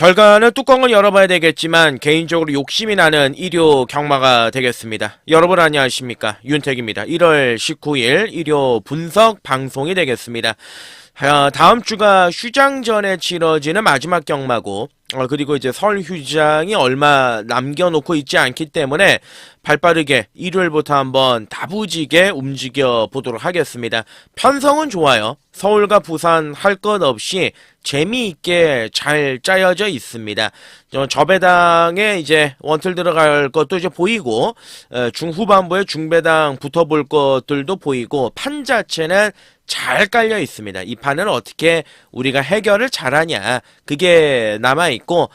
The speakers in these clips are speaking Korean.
결과는 뚜껑을 열어봐야 되겠지만 개인적으로 욕심이 나는 일요 경마가 되겠습니다. 여러분 안녕하십니까? 윤택입니다. 1월 19일 일요 분석 방송이 되겠습니다. 다음 주가 휴장 전에 치러지는 마지막 경마고 그리고 이제 설 휴장이 얼마 남겨놓고 있지 않기 때문에 발빠르게 일요일부터 한번 다부지게 움직여 보도록 하겠습니다. 편성은 좋아요. 서울과 부산 할 것 없이 재미있게 잘 짜여져 있습니다. 저배당에 이제 원틀 들어갈 것도 이제 보이고 중후반부에 중배당 붙어볼 것들도 보이고 판 자체는 잘 깔려 있습니다. 이 판은 어떻게 우리가 해결을 잘하냐 그게 남아있고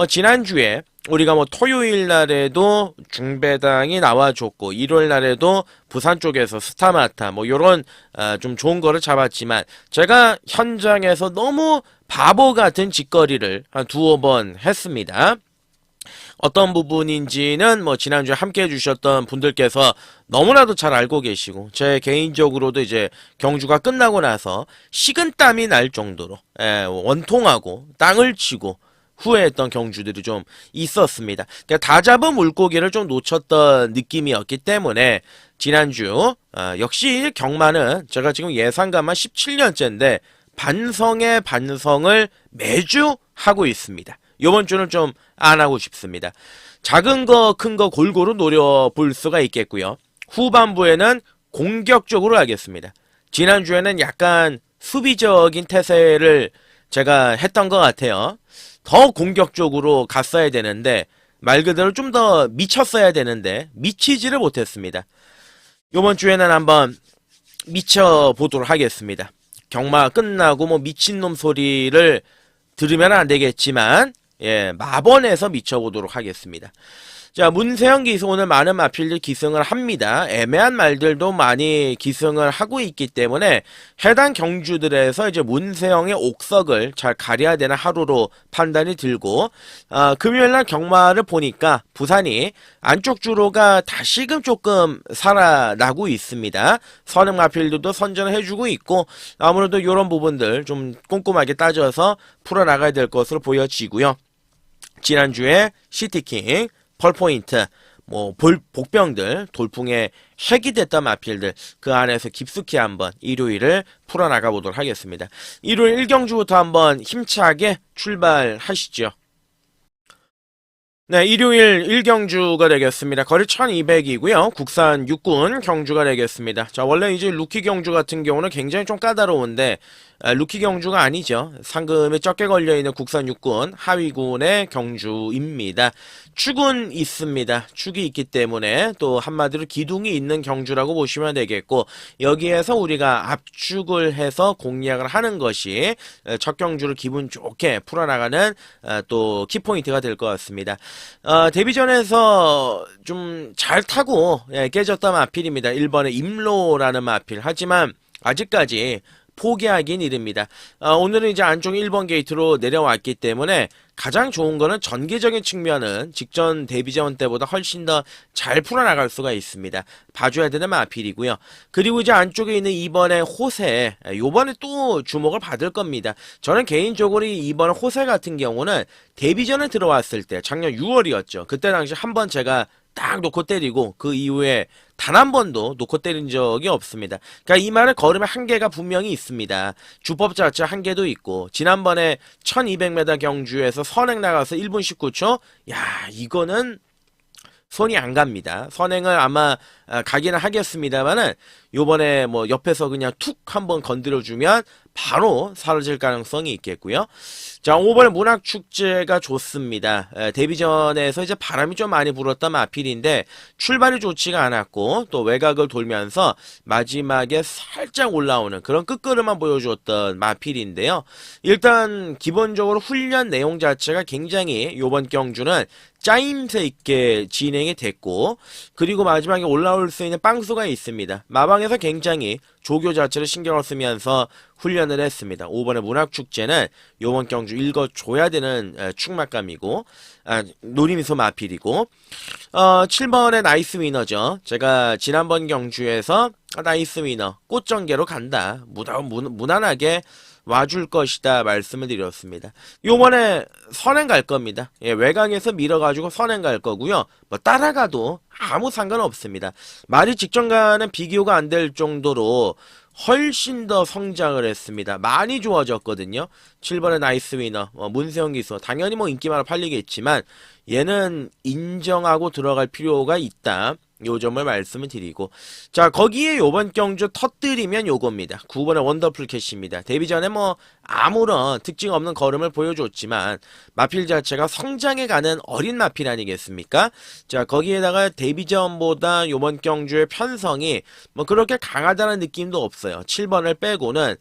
지난주에 우리가 토요일 날에도 중배당이 나와줬고 일요일 날에도 부산 쪽에서 스타마타 요런 좀 좋은 거를 잡았지만 제가 현장에서 너무 바보 같은 짓거리를 한 두어 번 했습니다. 어떤 부분인지는 지난주에 함께 해주셨던 분들께서 너무나도 잘 알고 계시고 제 개인적으로도 이제 경주가 끝나고 나서 식은땀이 날 정도로 원통하고 땅을 치고 후회했던 경주들이 좀 있었습니다. 그러니까 다 잡은 물고기를 좀 놓쳤던 느낌이었기 때문에 지난주 역시 경마는 제가 지금 예상가만 17년째인데 반성의 반성을 매주 하고 있습니다. 이번 주는 좀 안 하고 싶습니다. 작은 거, 큰 거 골고루 노려볼 수가 있겠고요. 후반부에는 공격적으로 하겠습니다. 지난주에는 약간 수비적인 태세를 제가 했던 것 같아요. 더 공격적으로 갔어야 되는데 말 그대로 좀 더 미쳤어야 되는데 미치지를 못했습니다. 이번 주에는 한번 미쳐보도록 하겠습니다. 경마 끝나고 미친놈 소리를 들으면 안 되겠지만 마번에서 미쳐보도록 하겠습니다. 자, 문세영 기수 오늘 많은 마필들 기승을 합니다. 애매한 말들도 많이 기승을 하고 있기 때문에 해당 경주들에서 이제 문세영의 옥석을 잘 가려야 되는 하루로 판단이 들고 금요일날 경마를 보니까 부산이 안쪽 주로가 다시금 조금 살아나고 있습니다. 선행 마필들도 선전을 해주고 있고 아무래도 이런 부분들 좀 꼼꼼하게 따져서 풀어나가야 될 것으로 보여지고요. 지난주에 시티킹 펄포인트, 복병들, 돌풍에 핵이 됐던 마필들, 그 안에서 깊숙이 한번 일요일을 풀어나가 보도록 하겠습니다. 일요일 1경주부터 한번 힘차게 출발하시죠. 네, 일요일 1경주가 되겠습니다. 거리 1200이고요. 국산 육군 경주가 되겠습니다. 자, 원래 이제 루키 경주 같은 경우는 굉장히 좀 까다로운데 루키 경주가 아니죠. 상금에 적게 걸려있는 국산 육군 하위군의 경주입니다. 축은 있습니다. 축이 있기 때문에 또 한마디로 기둥이 있는 경주라고 보시면 되겠고 여기에서 우리가 압축을 해서 공략을 하는 것이 첫 경주를 기분 좋게 풀어나가는 또 키포인트가 될 것 같습니다. 데뷔전에서 좀 잘 타고 깨졌던 마필입니다. 1번의 임로라는 마필. 하지만 아직까지 포기하긴 이릅니다. 오늘은 이제 안쪽 1번 게이트로 내려왔기 때문에 가장 좋은 거는 전개적인 측면은 직전 데뷔전 때보다 훨씬 더 잘 풀어나갈 수가 있습니다. 봐줘야 되는 마필이고요. 그리고 이제 안쪽에 있는 2번의 호세, 요번에 또 주목을 받을 겁니다. 저는 개인적으로 이번 호세 같은 경우는 데뷔전에 들어왔을 때 작년 6월이었죠. 그때 당시 한번 제가 딱 놓고 때리고 그 이후에 단 한 번도 놓고 때린 적이 없습니다. 그러니까 이 말의 걸음의 한계가 분명히 있습니다. 주법 자체 한계도 있고 지난번에 1200m 경주에서 선행 나가서 1분 19초 야 이거는 손이 안 갑니다. 선행을 아마 가기는 하겠습니다만은 요번에 옆에서 그냥 툭 한번 건드려주면 바로 사라질 가능성이 있겠고요. 자, 5번의 문학축제가 좋습니다. 데뷔전에서 이제 바람이 좀 많이 불었던 마필인데 출발이 좋지가 않았고 또 외곽을 돌면서 마지막에 살짝 올라오는 그런 끝걸음만 보여줬던 마필인데요. 일단 기본적으로 훈련 내용 자체가 굉장히 요번 경주는 짜임새 있게 진행이 됐고 그리고 마지막에 올라올 수 있는 빵수가 있습니다. 마방에서 굉장히 조교 자체를 신경을 쓰면서 훈련을 했습니다. 5번의 문학축제는 요번 경주 읽어줘야 되는 축막감이고 노리미소 마필이고 7번의 나이스 위너죠. 제가 지난번 경주에서 나이스 위너 꽃전개로 간다. 무난하게 와줄 것이다 말씀을 드렸습니다. 요번에 선행 갈 겁니다. 예, 외곽에서 밀어가지고 선행 갈 거고요. 뭐 따라가도 아무 상관없습니다. 말이 직전과는 비교가 안 될 정도로 훨씬 더 성장을 했습니다. 많이 좋아졌거든요. 7번의 나이스 위너, 문세영 기수. 당연히 뭐 인기만 팔리겠지만 얘는 인정하고 들어갈 필요가 있다. 요 점을 말씀을 드리고, 자, 거기에 요번 경주 터뜨리면 요겁니다. 9번의 원더풀 캐시입니다. 데뷔 전에 뭐 아무런 특징 없는 걸음을 보여줬지만 마필 자체가 성장해 가는 어린 마필 아니겠습니까? 자, 거기에다가 데뷔 전보다 요번 경주의 편성이 뭐 그렇게 강하다는 느낌도 없어요. 7번을 빼고는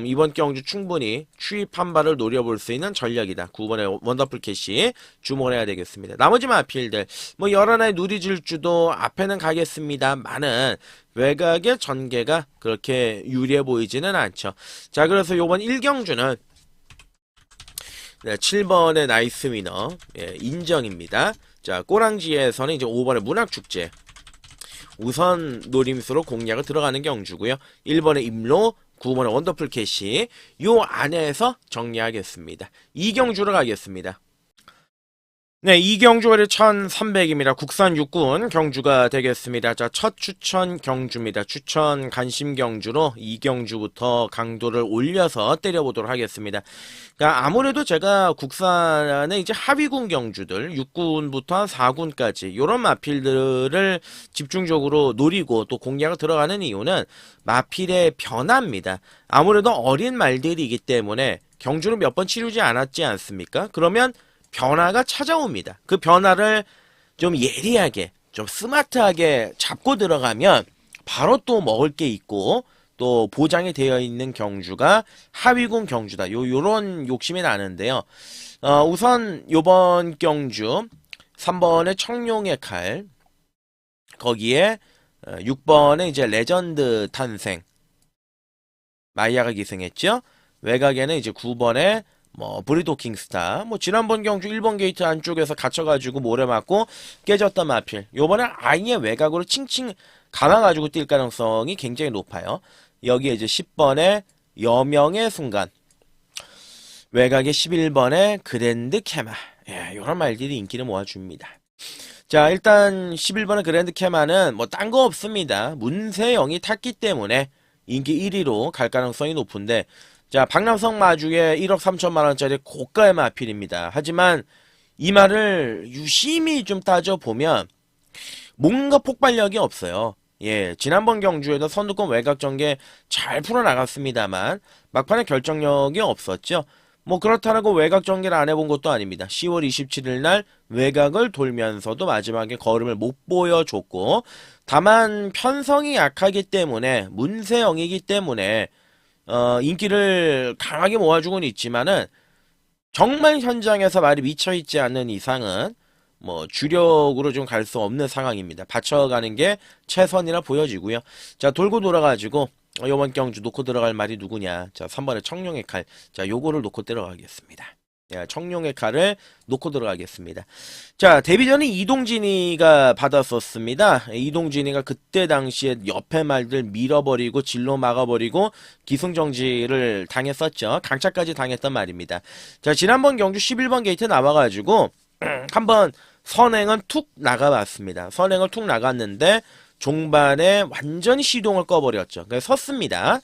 이번 경주 충분히 추입 한 발을 노려볼 수 있는 전략이다. 9번의 원더풀 캐시 주목을 해야 되겠습니다. 나머지 마필들 뭐 여러 하나의 누리질주도 앞에는 가겠습니다만은 외곽의 전개가 그렇게 유리해 보이지는 않죠. 자, 그래서 요번 1경주는 7번의 나이스 위너, 예, 인정입니다. 자, 꼬랑지에서는 이제 5번의 문학축제 우선 노림수로 공략을 들어가는 경주고요. 1번의 임로, 9번의 원더풀 캐시 요 안에서 정리하겠습니다. 2경주로 가겠습니다. 네, 이 경주가 1300입니다. 국산 육군 경주가 되겠습니다. 자, 첫 추천 경주입니다. 추천 간심 경주로 이 경주부터 강도를 올려서 때려보도록 하겠습니다. 그러니까 아무래도 제가 국산의 이제 하위군 경주들 6군부터 4군까지 요런 마필들을 집중적으로 노리고 또 공략을 들어가는 이유는 마필의 변화입니다. 아무래도 어린 말들이기 때문에 경주를 몇 번 치르지 않았지 않습니까? 그러면 변화가 찾아옵니다. 그 변화를 좀 예리하게, 좀 스마트하게 잡고 들어가면 바로 또 먹을 게 있고 또 보장이 되어 있는 경주가 하위군 경주다. 요런 욕심이 나는데요. 우선 요번 경주 3번의 청룡의 칼, 거기에 6번의 이제 레전드 탄생 마이야가 기승했죠. 외곽에는 이제 9번의 브리도 킹스타, 지난번 경주 1번 게이트 안쪽에서 갇혀가지고 모래 맞고 깨졌던 마필. 요번에 아예 외곽으로 칭칭 감아가지고 뛸 가능성이 굉장히 높아요. 여기에 이제 10번의 여명의 순간. 외곽에 11번의 그랜드 캐마. 예, 요런 말들이 인기를 모아줍니다. 자, 일단 11번의 그랜드 캐마는 딴 거 없습니다. 문세영이 탔기 때문에 인기 1위로 갈 가능성이 높은데, 자, 박남성 마주에 1억 3천만원짜리 고가의 마필입니다. 하지만 이 말을 유심히 좀 따져보면 뭔가 폭발력이 없어요. 예, 지난번 경주에도 선두권 외곽 전개 잘 풀어나갔습니다만 막판에 결정력이 없었죠. 그렇다고 외곽 전개를 안 해본 것도 아닙니다. 10월 27일 날 외곽을 돌면서도 마지막에 걸음을 못 보여줬고, 다만 편성이 약하기 때문에 문세영이기 때문에 인기를 강하게 모아주고는 있지만은 정말 현장에서 말이 미쳐있지 않는 이상은 주력으로 좀 갈 수 없는 상황입니다. 받쳐가는 게 최선이라 보여지고요. 자, 돌고 돌아가지고 이번 경주 놓고 들어갈 말이 누구냐. 자, 3번의 청룡의 칼. 자, 요거를 놓고 들어가겠습니다. 야, 청룡의 칼을 놓고 들어가겠습니다. 자, 데뷔 전에 이동진이가 받았었습니다. 이동진이가 그때 당시에 옆에 말들 밀어버리고 진로 막아버리고 기승정지를 당했었죠. 강차까지 당했던 말입니다. 자, 지난번 경주 11번 게이트 나와가지고 한번 선행은 툭 나가봤습니다. 선행을 툭 나갔는데 종반에 완전히 시동을 꺼버렸죠. 그래서 섰습니다.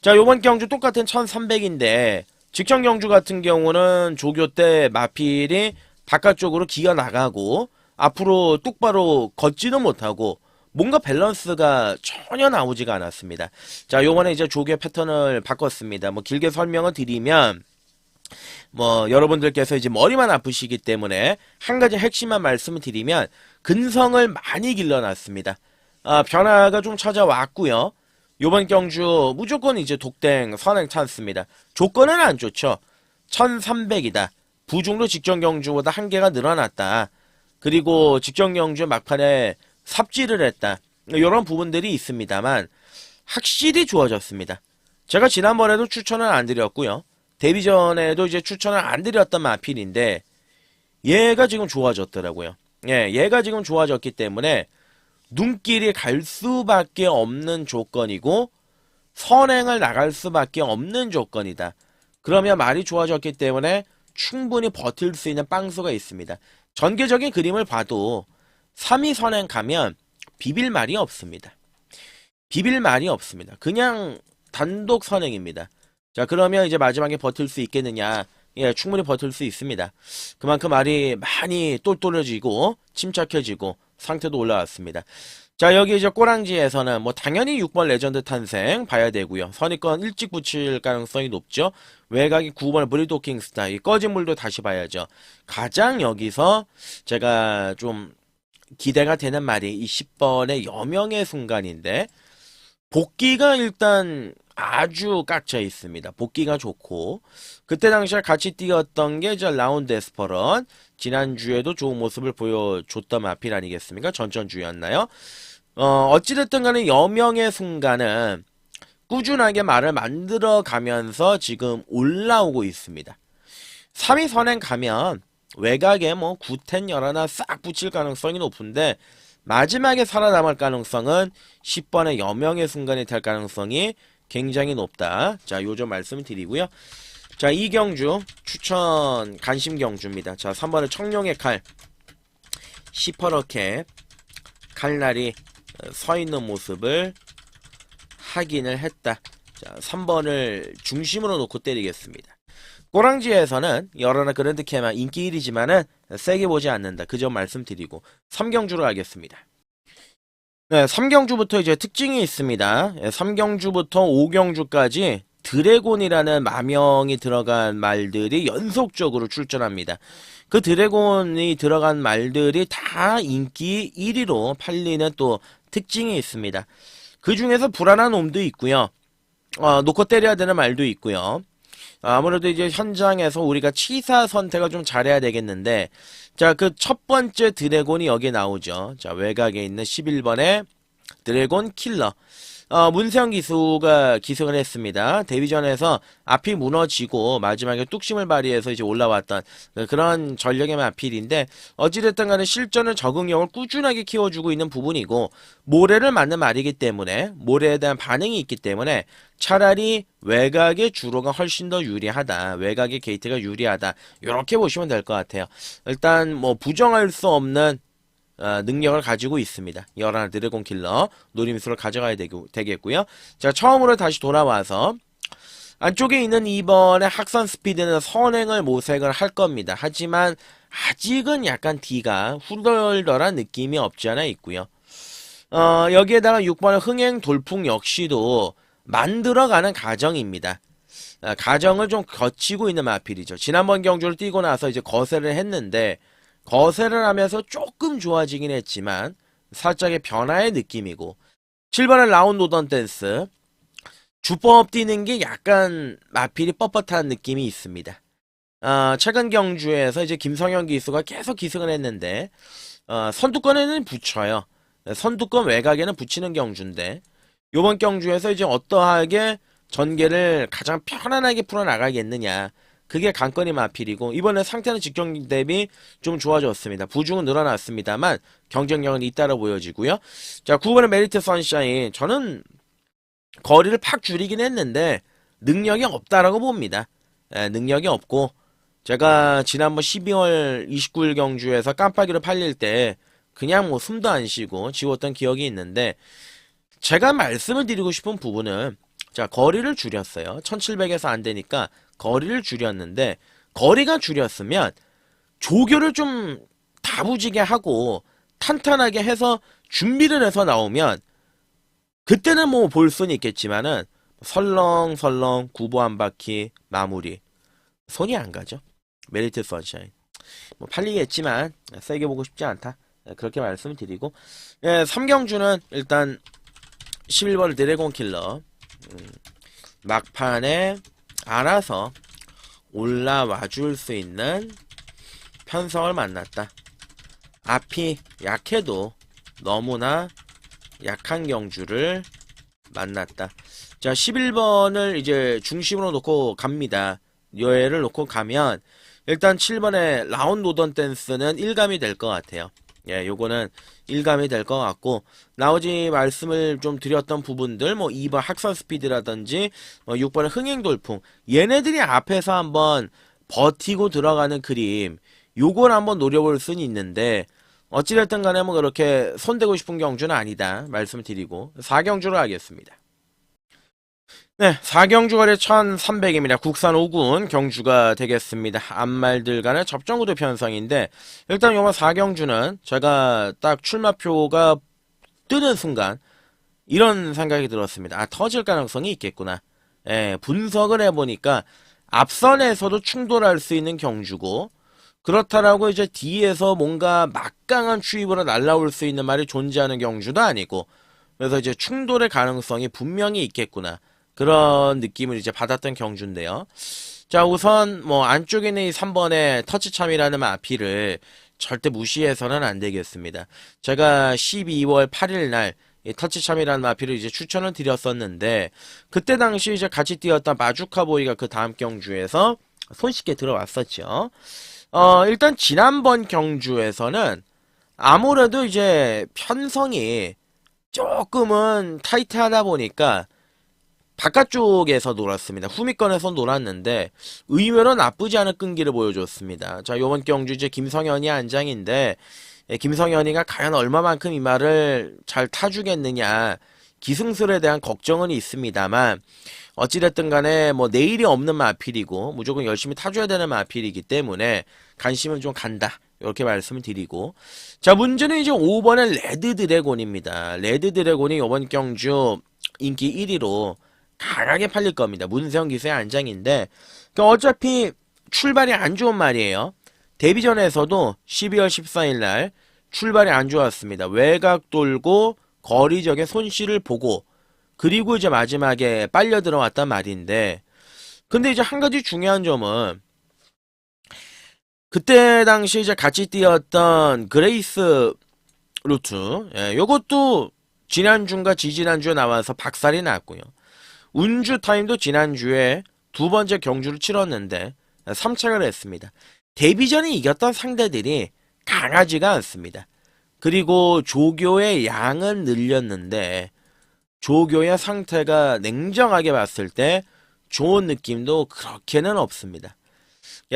자, 요번 경주 똑같은 1300인데 직전 경주 같은 경우는 조교 때 마필이 바깥쪽으로 기어 나가고 앞으로 똑바로 걷지는 못하고 뭔가 밸런스가 전혀 나오지가 않았습니다. 자, 요번에 이제 조교 패턴을 바꿨습니다. 길게 설명을 드리면 여러분들께서 이제 머리만 아프시기 때문에 한 가지 핵심만 말씀을 드리면 근성을 많이 길러놨습니다. 변화가 좀 찾아왔고요. 요번 경주 무조건 이제 독댕 선행 찬스입니다. 조건은 안 좋죠. 1300이다. 부중도 직전 경주보다 한 개가 늘어났다. 그리고 직전 경주 막판에 삽질을 했다. 이런 부분들이 있습니다만 확실히 좋아졌습니다. 제가 지난번에도 추천을 안 드렸고요. 데뷔 전에도 이제 추천을 안 드렸던 마필인데 얘가 지금 좋아졌더라고요. 예, 얘가 지금 좋아졌기 때문에 눈길이 갈 수밖에 없는 조건이고 선행을 나갈 수밖에 없는 조건이다. 그러면 말이 좋아졌기 때문에 충분히 버틸 수 있는 빵수가 있습니다. 전개적인 그림을 봐도 3위 선행 가면 비빌 말이 없습니다. 비빌 말이 없습니다. 그냥 단독 선행입니다. 자, 그러면 이제 마지막에 버틸 수 있겠느냐? 예, 충분히 버틸 수 있습니다. 그만큼 말이 많이 똘똘해지고 침착해지고 상태도 올라왔습니다. 자, 여기 이제 꼬랑지에서는 뭐 당연히 6번 레전드 탄생 봐야 되고요. 선입권 일찍 붙일 가능성이 높죠. 외곽이 9번 브리도킹 스타, 이 꺼진 물도 다시 봐야죠. 가장 여기서 제가 좀 기대가 되는 말이 이 10번의 여명의 순간인데, 복귀가 일단 아주 깍져 있습니다. 복귀가 좋고, 그때 당시에 같이 뛰었던 게 저 라운드 에스퍼런, 지난주에도 좋은 모습을 보여줬던 마필 아니겠습니까? 전전주였나요? 어찌됐든 간에 여명의 순간은 꾸준하게 말을 만들어 가면서 지금 올라오고 있습니다. 3위 선행 가면 외곽에 뭐 9텐 열하나 싹 붙일 가능성이 높은데, 마지막에 살아남을 가능성은 10번의 여명의 순간이 될 가능성이 굉장히 높다. 자, 요점 말씀을 드리고요. 자, 이 경주 추천 간심 경주입니다. 자, 3번의 청룡의 칼, 시퍼렇게 칼날이 서 있는 모습을 확인을 했다. 자, 3번을 중심으로 놓고 때리겠습니다. 꼬랑지에서는 여러나 그랜드캐마 인기 1위지만은 세게 보지 않는다. 그 점 말씀드리고 3경주로 가겠습니다. 네, 3경주부터 이제 특징이 있습니다. 3경주부터 5경주까지 드래곤이라는 마명이 들어간 말들이 연속적으로 출전합니다. 그 드래곤이 들어간 말들이 다 인기 1위로 팔리는 또 특징이 있습니다. 그 중에서 불안한 놈도 있고요. 놓고 때려야 되는 말도 있고요. 아무래도 이제 현장에서 우리가 치사 선택을 좀 잘해야 되겠는데, 자, 그 첫 번째 드래곤이 여기에 나오죠. 자, 외곽에 있는 11번의 드래곤 킬러. 문세영 기수가 기승을 했습니다. 데뷔전에서 앞이 무너지고 마지막에 뚝심을 발휘해서 이제 올라왔던 그런 전력의 마필인데, 어찌됐든 간에 실전을 적응력을 꾸준하게 키워주고 있는 부분이고, 모래를 맞는 말이기 때문에, 모래에 대한 반응이 있기 때문에 차라리 외곽의 주로가 훨씬 더 유리하다. 외곽의 게이트가 유리하다. 이렇게 보시면 될 것 같아요. 일단 뭐 부정할 수 없는 능력을 가지고 있습니다. 열하나 드래곤 킬러 노림수를 가져가야 되겠고요. 자, 처음으로 다시 돌아와서 안쪽에 있는 2번의 학선 스피드는 선행을 모색을 할 겁니다. 하지만 아직은 약간 D가 후덜덜한 느낌이 없지 않아 있고요. 여기에다가 6번의 흥행 돌풍 역시도 만들어가는 과정입니다. 과정을 좀 거치고 있는 마필이죠. 지난번 경주를 뛰고 나서 이제 거세를 했는데, 거세를 하면서 조금 좋아지긴 했지만 살짝의 변화의 느낌이고, 7번의 라운드 오던 댄스 주법 뛰는 게 약간 마필이 뻣뻣한 느낌이 있습니다. 최근 경주에서 이제 김성현 기수가 계속 기승을 했는데, 선두권에는 붙여요. 선두권 외곽에는 붙이는 경주인데, 요번 경주에서 이제 어떠하게 전개를 가장 편안하게 풀어나가겠느냐, 그게 관건이 마필이고, 이번에 상태는 직경 대비 좀 좋아졌습니다. 부중은 늘어났습니다만 경쟁력은 잇따라 보여지고요. 자, 9번의 메리트 선샤인, 저는 거리를 팍 줄이긴 했는데 능력이 없다라고 봅니다. 능력이 없고, 제가 지난번 12월 29일 경주에서 깜빡이로 팔릴 때 그냥 뭐 숨도 안 쉬고 지웠던 기억이 있는데, 제가 말씀을 드리고 싶은 부분은, 자, 거리를 줄였어요. 1700에서 안 되니까 거리를 줄였는데, 거리가 줄였으면 조교를 좀 다부지게 하고 탄탄하게 해서 준비를 해서 나오면 그때는 뭐 볼 수는 있겠지만은 설렁설렁 구보 한 바퀴 마무리, 손이 안 가죠. 메리트 선샤인 뭐 팔리겠지만 세게 보고 싶지 않다. 그렇게 말씀을 드리고, 3경주는 일단 11번 드래곤 킬러 막판에 알아서 올라와 줄 수 있는 편성을 만났다. 앞이 약해도 너무나 약한 경주를 만났다. 자, 11번을 이제 중심으로 놓고 갑니다. 여애를 놓고 가면 일단 7번의 라운드 오던 댄스는 일감이 될 것 같아요. 예, 요거는 일감이 될 것 같고, 나머지 말씀을 좀 드렸던 부분들, 뭐 2번 학선 스피드라든지, 6번의 흥행 돌풍, 얘네들이 앞에서 한번 버티고 들어가는 그림, 요걸 한번 노려볼 수는 있는데, 어찌됐든 간에 뭐 그렇게 손대고 싶은 경주는 아니다 말씀을 드리고 4경주로 하겠습니다. 네, 4경주 거래 1300입니다. 국산 5군 경주가 되겠습니다. 앞말들 간의 접전구도 편성인데 일단 요번 4경주는 제가 딱 출마표가 뜨는 순간 이런 생각이 들었습니다. 아, 터질 가능성이 있겠구나. 예, 분석을 해보니까 앞선에서도 충돌할 수 있는 경주고 그렇다라고 이제 뒤에서 뭔가 막강한 추입으로 날라올 수 있는 말이 존재하는 경주도 아니고 그래서 이제 충돌의 가능성이 분명히 있겠구나 그런 느낌을 이제 받았던 경주인데요. 자, 우선 뭐 안쪽에 있는 이 3번의 터치참이라는 마피를 절대 무시해서는 안 되겠습니다. 제가 12월 8일 날 이 터치참이라는 마피를 이제 추천을 드렸었는데 그때 당시 이제 같이 뛰었던 마주카보이가 그 다음 경주에서 손쉽게 들어왔었죠. 일단 지난번 경주에서는 아무래도 이제 편성이 조금은 타이트하다 보니까 바깥쪽에서 놀았습니다. 후미권에서 놀았는데 의외로 나쁘지 않은 끈기를 보여줬습니다. 자, 요번 경주 이제 김성현이 안장인데 김성현이가 과연 얼마만큼 이 말을 잘 타주겠느냐 기승술에 대한 걱정은 있습니다만 어찌됐든 간에 뭐 내일이 없는 마필이고 무조건 열심히 타줘야 되는 마필이기 때문에 관심은 좀 간다 이렇게 말씀을 드리고 자 문제는 이제 5번의 레드 드래곤입니다. 레드 드래곤이 이번 경주 인기 1위로 강하게 팔릴 겁니다. 문세영 기수의 안장인데 그러니까 어차피 출발이 안 좋은 말이에요. 데뷔전에서도 12월 14일 날 출발이 안 좋았습니다. 외곽 돌고 거리적의 손실을 보고 그리고 이제 마지막에 빨려 들어왔단 말인데 근데 이제 한 가지 중요한 점은 그때 당시 이제 같이 뛰었던 그레이스 루트 요것도 지난주인가 지지난주에 나와서 박살이 났고요. 운주 타임도 지난주에 두 번째 경주를 치렀는데 3착을 했습니다. 데뷔전에 이겼던 상대들이 강하지가 않습니다. 그리고 조교의 양은 늘렸는데 조교의 상태가 냉정하게 봤을 때 좋은 느낌도 그렇게는 없습니다.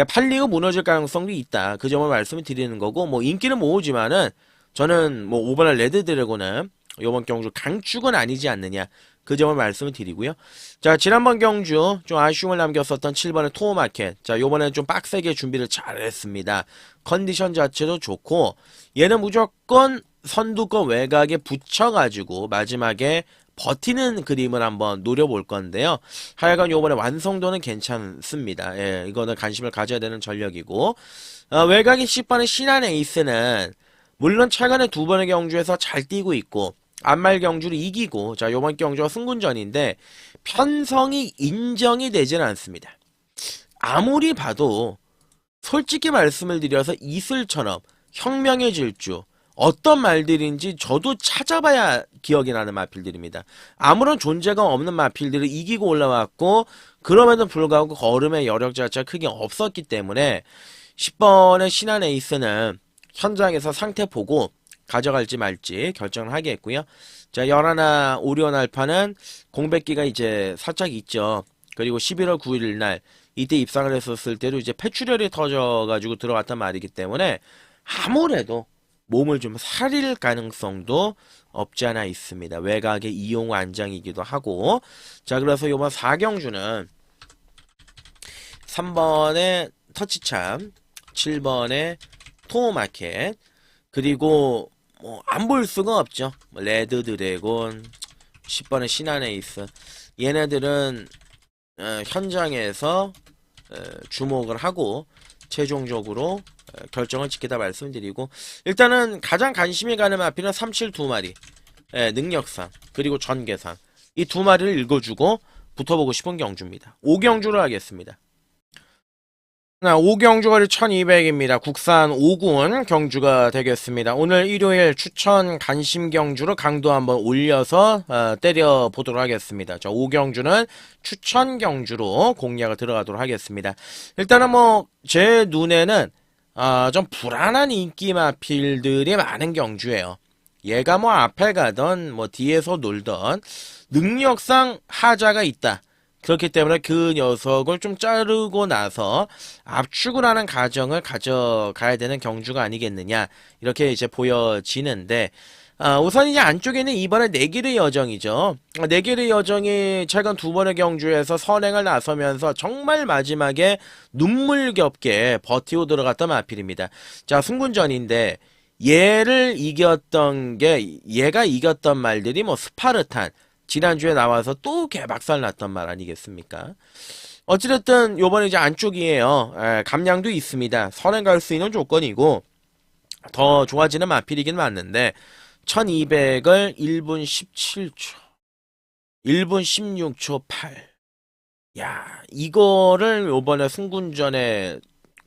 팔리고 무너질 가능성도 있다. 그 점을 말씀을 드리는 거고 뭐 인기는 모으지만은 저는 뭐 5번의 레드 드래곤은 이번 경주 강축은 아니지 않느냐. 그 점을 말씀을 드리고요. 자, 지난번 경주 좀 아쉬움을 남겼었던 7번의 토어마켓. 자, 요번에는 좀 빡세게 준비를 잘 했습니다. 컨디션 자체도 좋고 얘는 무조건 선두권 외곽에 붙여가지고 마지막에 버티는 그림을 한번 노려볼 건데요. 하여간 요번에 완성도는 괜찮습니다. 예, 이거는 관심을 가져야 되는 전력이고 외곽에 10번의 신한 에이스는 물론 최근에 두 번의 경주에서 잘 뛰고 있고 앞말 경주를 이기고 자 요번 경주가 승군전인데 편성이 인정이 되지는 않습니다. 아무리 봐도 솔직히 말씀을 드려서 이슬처럼 혁명의 질주 어떤 말들인지 저도 찾아봐야 기억이 나는 마필들입니다. 아무런 존재가 없는 마필들을 이기고 올라왔고 그럼에도 불구하고 걸음의 여력 자체가 크게 없었기 때문에 10번의 신한 에이스는 현장에서 상태 보고 가져갈지 말지 결정을 하겠고요. 자, 11 오리온 알파는 공백기가 이제 살짝 있죠. 그리고 11월 9일 날 이때 입상을 했었을 때도 이제 폐출혈이 터져가지고 들어갔단 말이기 때문에 아무래도 몸을 좀 사릴 가능성도 없지 않아 있습니다. 외곽의 이용호 안장이기도 하고 자, 그래서 요번 4경주는 3번의 터치참 7번의 토마켓 그리고 뭐 안 볼 수가 없죠. 레드 드래곤 10번의 신한 에이스 얘네들은 현장에서 주목을 하고 최종적으로 결정을 지키다 말씀드리고 일단은 가장 관심이 가는 마피는 37 두 마리 능력상 그리고 전개상 이 두 마리를 읽어주고 붙어보고 싶은 경주입니다. 5경주로 하겠습니다. 5경주 거리 1200입니다. 국산 5군 경주가 되겠습니다. 오늘 일요일 추천 관심 경주로 강도 한번 올려서 때려보도록 하겠습니다. 자, 5경주는 추천 경주로 공략을 들어가도록 하겠습니다. 일단은 뭐 제 눈에는 좀 불안한 인기 마필들이 많은 경주예요. 얘가 뭐 앞에 가던 뭐 뒤에서 놀던 능력상 하자가 있다. 그렇기 때문에 그 녀석을 좀 자르고 나서 압축을 하는 과정을 가져가야 되는 경주가 아니겠느냐. 이렇게 이제 보여지는데, 우선 이제 안쪽에는 이번에 네길의 여정이죠. 네길의 여정이 최근 두 번의 경주에서 선행을 나서면서 정말 마지막에 눈물겹게 버티고 들어갔던 마필입니다. 자, 승군전인데, 얘가 이겼던 말들이 뭐 스파르탄, 지난주에 나와서 또 개박살 났던 말 아니겠습니까? 어찌됐든 요번에 이제 안쪽이에요. 감량도 있습니다. 선행 갈 수 있는 조건이고 더 좋아지는 마필이긴 맞는데 1200을 1분 17초 1분 16초 8. 야, 이거를 요번에 승군전에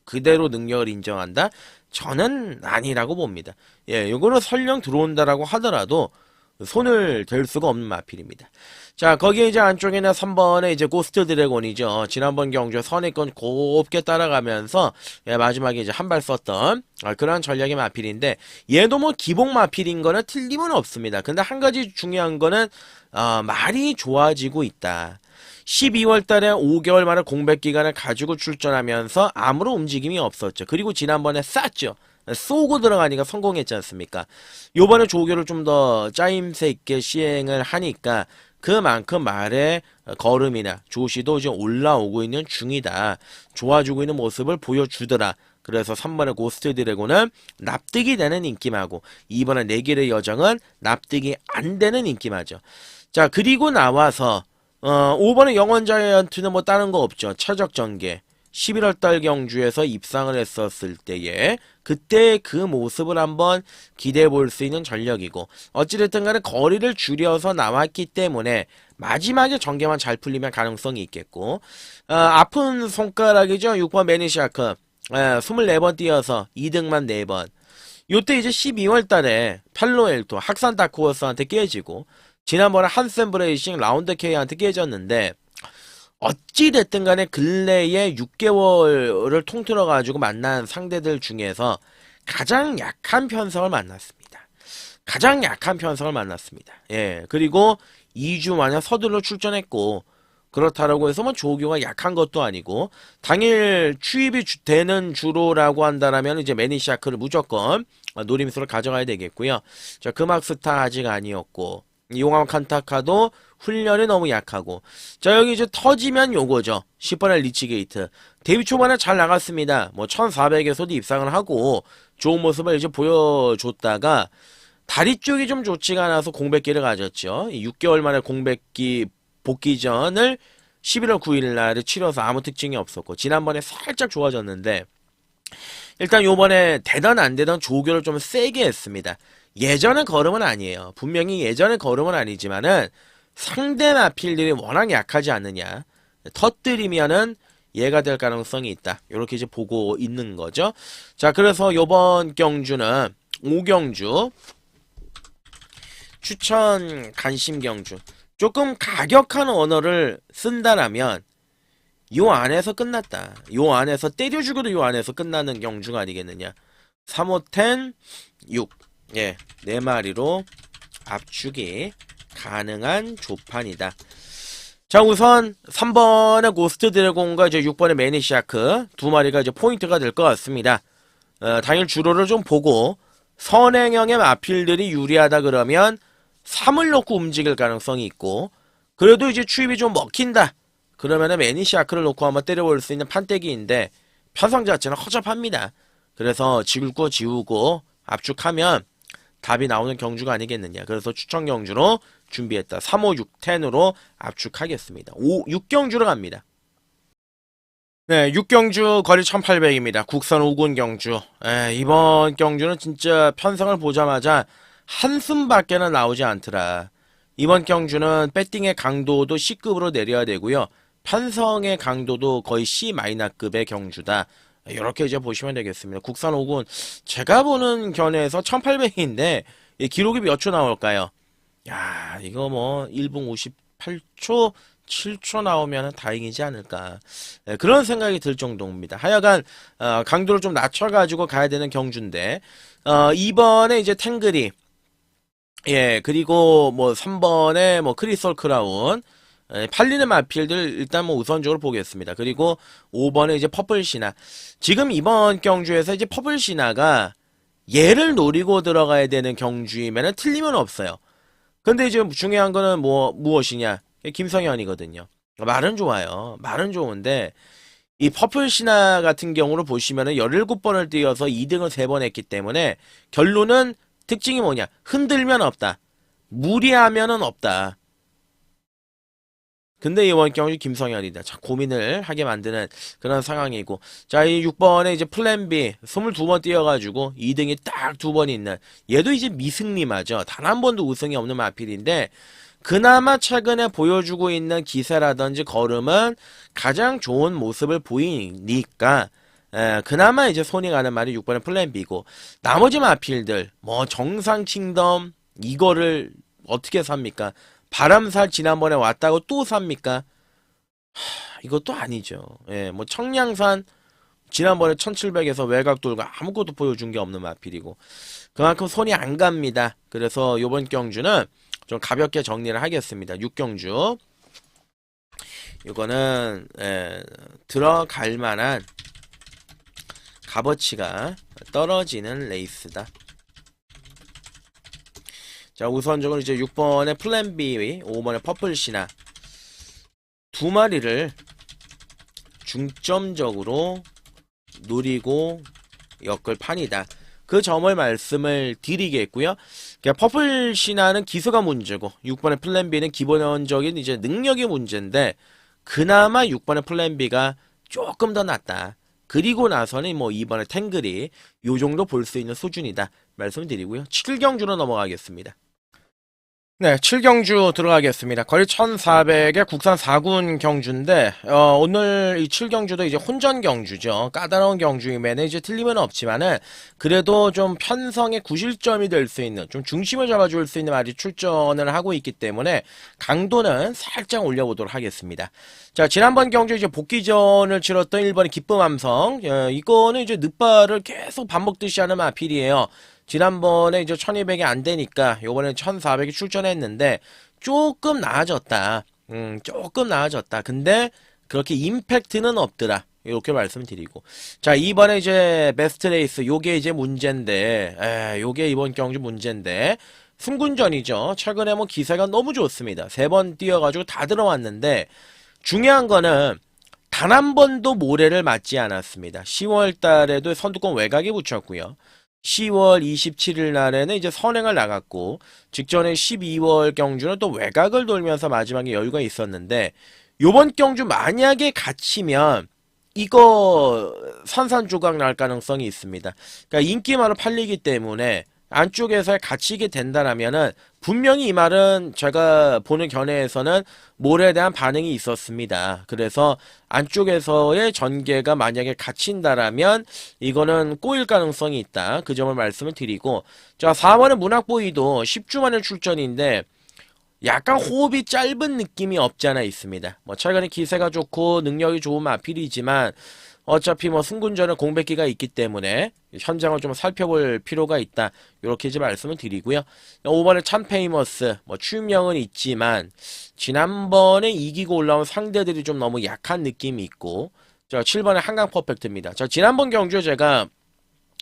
그대로 능력을 인정한다? 저는 아니라고 봅니다. 예, 요거는 설령 들어온다라고 하더라도 손을 댈 수가 없는 마필입니다. 자, 거기에 이제 안쪽에는 3번에 이제 고스트 드래곤이죠. 지난번 경주에 선행권 곱게 따라가면서 마지막에 이제 한 발 썼던 그런 전략의 마필인데 얘도 뭐 기복 마필인 거는 틀림은 없습니다. 근데 한 가지 중요한 거는 말이 좋아지고 있다. 12월 달에 5개월 만에 공백 기간을 가지고 출전하면서 아무런 움직임이 없었죠. 그리고 지난번에 쌌죠. 쏘고 들어가니까 성공했지 않습니까? 요번에 조교를 좀 더 짜임새 있게 시행을 하니까 그만큼 말의 걸음이나 조시도 지금 올라오고 있는 중이다. 좋아지고 있는 모습을 보여주더라. 그래서 3번의 고스트 드래곤은 납득이 되는 인기마고 2번의 네길의 여정은 납득이 안 되는 인기마죠. 자, 그리고 나와서 5번의 영원 자이언트는 뭐 다른 거 없죠. 최적 전개. 11월달 경주에서 입상을 했었을 때에 그때 그 모습을 한번 기대해 볼 수 있는 전력이고 어찌됐든 간에 거리를 줄여서 나왔기 때문에 마지막에 전개만 잘 풀리면 가능성이 있겠고 아픈 손가락이죠. 6번 매니샤크 24번 뛰어서 2등만 4번 요때 이제 12월달에 팔로엘토 학산 다크호스한테 깨지고 지난번에 한센 브레이싱 라운드 K한테 깨졌는데 어찌됐든 간에 근래에 6개월을 통틀어 가지고 만난 상대들 중에서 가장 약한 편성을 만났습니다. 가장 약한 편성을 만났습니다. 예. 그리고 2주 만에 서둘러 출전했고 그렇다라고 해서 뭐 조교가 약한 것도 아니고 당일 추입이 되는 주로라고 한다라면 이제 매니샤크를 무조건 노림수를 가져가야 되겠고요. 자, 금학스타 아직 아니었고 용암 칸타카도 훈련이 너무 약하고 자 여기 이제 터지면 요거죠. 10번의 리치게이트 데뷔 초반에 잘 나갔습니다. 뭐 1400에서도 입상을 하고 좋은 모습을 이제 보여줬다가 다리 쪽이 좀 좋지가 않아서 공백기를 가졌죠. 6개월 만에 공백기 복귀전을 11월 9일 날에 치러서 아무 특징이 없었고 지난번에 살짝 좋아졌는데 일단 요번에 되던 안 되던 조교를 좀 세게 했습니다. 예전의 걸음은 아니에요. 분명히 예전의 걸음은 아니지만은 상대 마필들이 워낙 약하지 않느냐. 터뜨리면은 얘가 될 가능성이 있다. 이렇게 이제 보고 있는 거죠. 자, 그래서 요번 경주는 5경주 추천 관심 경주. 조금 가격한 언어를 쓴다라면 요 안에서 끝났다. 요 안에서 때려주고도 요 안에서 끝나는 경주가 아니겠느냐. 3, 5, 10, 6. 예, 4마리로 압축이 가능한 조판이다. 자, 우선 3번의 고스트 드래곤과 이제 6번의 매니샤크 2마리가 이제 포인트가 될 것 같습니다. 당일 주로를 좀 보고 선행형의 마필들이 유리하다 그러면 3을 놓고 움직일 가능성이 있고 그래도 이제 추입이 좀 먹힌다. 그러면은 매니샤크를 놓고 한번 때려볼 수 있는 판때기인데 편성 자체는 허접합니다. 그래서 지우고 압축하면 답이 나오는 경주가 아니겠느냐. 그래서 추천 경주로 준비했다. 3, 5, 6, 10으로 압축하겠습니다. 6경주로 갑니다. 네, 6경주 거리 1800입니다. 국산 5군 경주. 이번 경주는 진짜 편성을 보자마자 한숨밖에는 나오지 않더라. 이번 경주는 배팅의 강도도 C급으로 내려야 되고요. 편성의 강도도 거의 C-급의 경주다. 이렇게 이제 보시면 되겠습니다. 국산 5군 제가 보는 견해에서 1800인데 기록이 몇 초 나올까요? 야, 이거 뭐 1분 58초 7초 나오면 다행이지 않을까. 그런 생각이 들 정도입니다. 하여간 강도를 좀 낮춰가지고 가야 되는 경주인데 이번에 이제 탱그리 예 그리고 뭐 3번에 뭐 크리스털 크라운 팔리는 마필들 일단 뭐 우선적으로 보겠습니다. 그리고 5번에 이제 퍼플 시나. 지금 이번 경주에서 이제 퍼플 시나가 얘를 노리고 들어가야 되는 경주이면은 틀림은 없어요. 근데 이제 중요한 거는 뭐 무엇이냐? 김성현이거든요. 말은 좋아요. 말은 좋은데 이 퍼플 시나 같은 경우로 보시면은 17번을 뛰어서 2등을 3번 했기 때문에 결론은 특징이 뭐냐? 흔들면 없다. 무리하면은 없다. 근데 이번 경우 김성현이다. 자, 고민을 하게 만드는 그런 상황이고. 자, 이 6번에 이제 플랜 B 22번 뛰어가지고 2등이 딱 2번 있는. 얘도 이제 미승리마죠. 단 한 번도 우승이 없는 마필인데, 그나마 최근에 보여주고 있는 기세라든지 걸음은 가장 좋은 모습을 보이니까, 그나마 이제 손이 가는 말이 6번의 플랜 B고, 나머지 마필들, 뭐 정상 킹덤, 이거를 어떻게 삽니까? 바람살 지난번에 왔다고 또 삽니까? 이것도 아니죠. 예, 뭐 청량산 지난번에 1700에서 외곽 돌고 아무것도 보여준 게 없는 마필이고 그만큼 손이 안 갑니다. 그래서 요번 경주는 좀 가볍게 정리를 하겠습니다. 6경주 이거는 들어갈 만한 값어치가 떨어지는 레이스다. 자, 우선적으로 이제 6번의 플랜 B, 5번의 퍼플 시나 두 마리를 중점적으로 노리고 엮을 판이다. 그 점을 말씀을 드리겠고요. 그러니까 퍼플 시나는 기수가 문제고 6번의 플랜 B는 기본적인 이제 능력이 문제인데 그나마 6번의 플랜 B가 조금 더 낫다. 그리고 나서는 뭐 2번의 탱글이 요 정도 볼 수 있는 수준이다. 말씀드리고요. 7경주로 넘어가겠습니다. 네, 7경주 들어가겠습니다. 거리 1400의 국산 4군 경주인데, 오늘 이 7경주도 이제 혼전 경주죠. 까다로운 경주이면 이제 틀림은 없지만은, 그래도 좀 편성의 구실점이 될 수 있는, 좀 중심을 잡아줄 수 있는 말이 출전을 하고 있기 때문에, 강도는 살짝 올려보도록 하겠습니다. 자, 지난번 경주 이제 복귀전을 치렀던 1번의 기쁨 함성, 이거는 이제 늦발을 계속 밥 먹듯이 하는 마필이에요. 지난번에 이제 1200이 안 되니까 요번에 1400이 출전했는데 조금 나아졌다. 조금 나아졌다. 근데 그렇게 임팩트는 없더라. 이렇게 말씀드리고. 자, 이번에 이제 베스트 레이스 요게 이제 문제인데 요게 이번 경주 문제인데 승군전이죠. 최근에 뭐 기세가 너무 좋습니다. 3번 뛰어가지고 다 들어왔는데 중요한 거는 단 한 번도 모래를 맞지 않았습니다. 10월 달에도 선두권 외곽에 붙였고요. 10월 27일 날에는 이제 선행을 나갔고 직전에 12월 경주는 또 외곽을 돌면서 마지막에 여유가 있었는데 요번 경주 만약에 갇히면 이거 산산조각 날 가능성이 있습니다. 그러니까 인기말로 팔리기 때문에 안쪽에서 갇히게 된다라면은 분명히 이 말은 제가 보는 견해에서는 몰에 대한 반응이 있었습니다. 그래서 안쪽에서의 전개가 만약에 갇힌다라면 이거는 꼬일 가능성이 있다. 그 점을 말씀을 드리고 자 4번은 문학보이도 10주 만에 출전인데 약간 호흡이 짧은 느낌이 없지 않아 있습니다. 뭐 최근에 기세가 좋고 능력이 좋은 마필이지만 어차피 뭐 승군전은 공백기가 있기 때문에 현장을 좀 살펴볼 필요가 있다. 이렇게 이제 말씀을 드리고요. 5번에 참페이머스 뭐 추임력은 있지만 지난번에 이기고 올라온 상대들이 좀 너무 약한 느낌이 있고 자 7번에 한강 퍼펙트입니다. 자 지난번 경주 제가